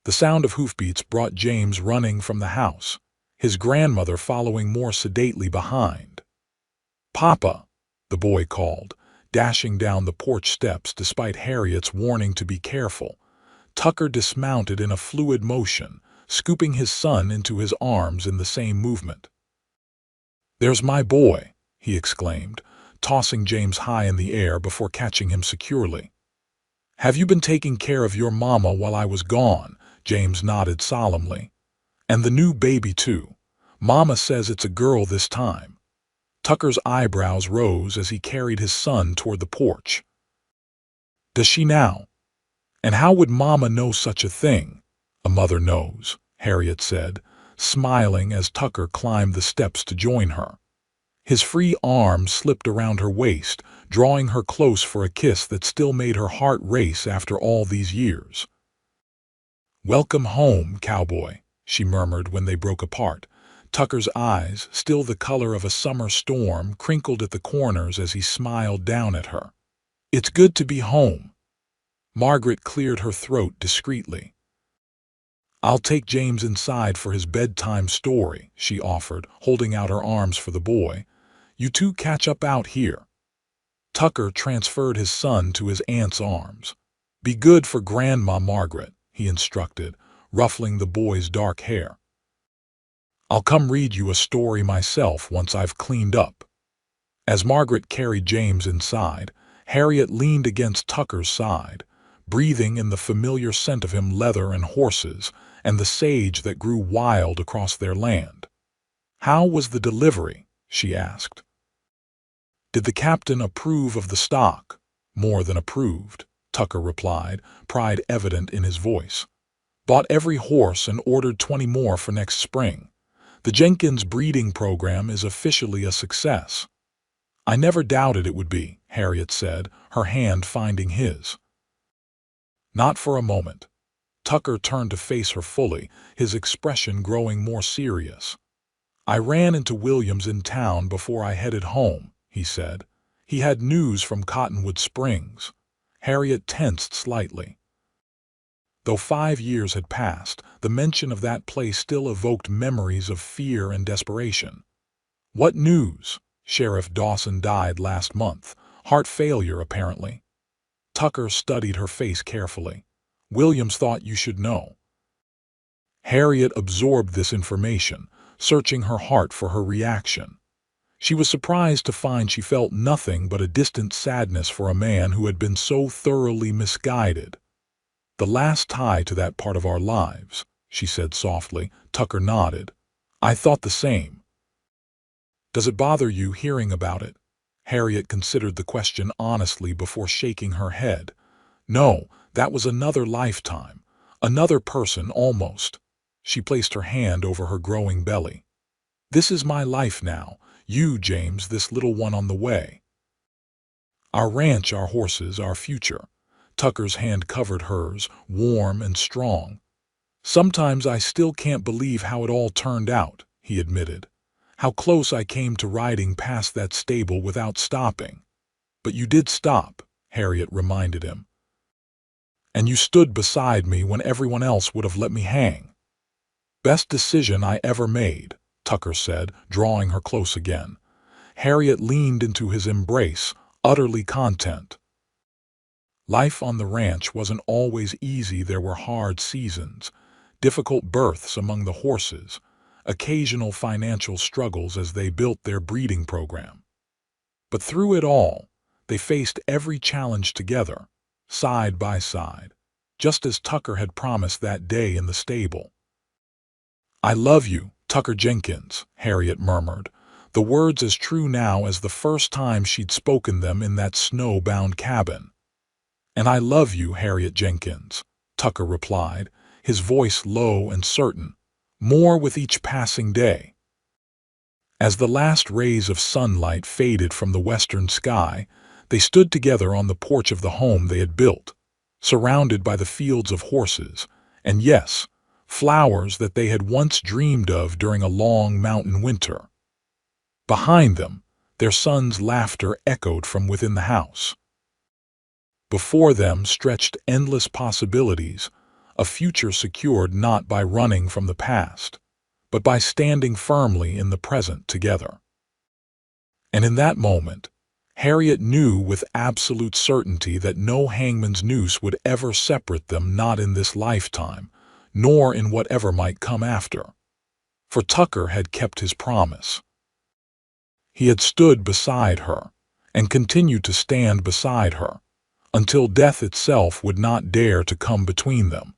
The sound of hoofbeats brought James running from the house, his grandmother following more sedately behind. "Papa," the boy called, dashing down the porch steps despite Harriet's warning to be careful. Tucker dismounted in a fluid motion, scooping his son into his arms in the same movement. "There's my boy," he exclaimed, tossing James high in the air before catching him securely. "Have you been taking care of your mama while I was gone?" James nodded solemnly. "And the new baby too. Mama says it's a girl this time." Tucker's eyebrows rose as he carried his son toward the porch. "Does she now? And how would Mama know such a thing?" "A mother knows," Harriet said, smiling as Tucker climbed the steps to join her. His free arm slipped around her waist, drawing her close for a kiss that still made her heart race after all these years. "Welcome home, Cowboy," she murmured when they broke apart. Tucker's eyes, still the color of a summer storm, crinkled at the corners as he smiled down at her. "It's good to be home." Margaret cleared her throat discreetly. "I'll take James inside for his bedtime story," she offered, holding out her arms for the boy. "You two catch up out here." Tucker transferred his son to his aunt's arms. Be good for Grandma Margaret, he instructed, ruffling the boy's dark hair. I'll come read you a story myself once I've cleaned up. As Margaret carried James inside, Harriet leaned against Tucker's side, breathing in the familiar scent of him leather and horses and the sage that grew wild across their land. How was the delivery? She asked. Did the captain approve of the stock? More than approved, Tucker replied, pride evident in his voice. Bought every horse and ordered 20 more for next spring. The Jenkins breeding program is officially a success. I never doubted it would be, Harriet said, her hand finding his. Not for a moment. Tucker turned to face her fully, his expression growing more serious. I ran into Williams in town before I headed home, he said. He had news from Cottonwood Springs. Harriet tensed slightly. Though 5 years had passed, the mention of that place still evoked memories of fear and desperation. What news? Sheriff Dawson died last month. Heart failure, apparently. Tucker studied her face carefully. Williams thought you should know. Harriet absorbed this information, searching her heart for her reaction. She was surprised to find she felt nothing but a distant sadness for a man who had been so thoroughly misguided. The last tie to that part of our lives, she said softly. Tucker nodded. I thought the same. Does it bother you hearing about it? Harriet considered the question honestly before shaking her head. No, that was another lifetime, another person almost. She placed her hand over her growing belly. This is my life now, you, James, this little one on the way. Our ranch, our horses, our future. Tucker's hand covered hers, warm and strong. Sometimes I still can't believe how it all turned out, he admitted. How close I came to riding past that stable without stopping. But you did stop, Harriet reminded him. And you stood beside me when everyone else would have let me hang. Best decision I ever made, Tucker said, drawing her close again. Harriet leaned into his embrace, utterly content. Life on the ranch wasn't always easy. There were hard seasons, difficult births among the horses, occasional financial struggles as they built their breeding program. But through it all, they faced every challenge together, side by side, just as Tucker had promised that day in the stable. I love you, Tucker Jenkins, Harriet murmured, the words as true now as the first time she'd spoken them in that snow-bound cabin. And I love you, Harriet Jenkins, Tucker replied, his voice low and certain, more with each passing day. As the last rays of sunlight faded from the western sky, they stood together on the porch of the home they had built, surrounded by the fields of horses, and yes, flowers that they had once dreamed of during a long mountain winter. Behind them, their son's laughter echoed from within the house. Before them stretched endless possibilities, a future secured not by running from the past, but by standing firmly in the present together. And in that moment, Harriet knew with absolute certainty that no hangman's noose would ever separate them, not in this lifetime, nor in whatever might come after. For Tucker had kept his promise. He had stood beside her, and continued to stand beside her, until death itself would not dare to come between them.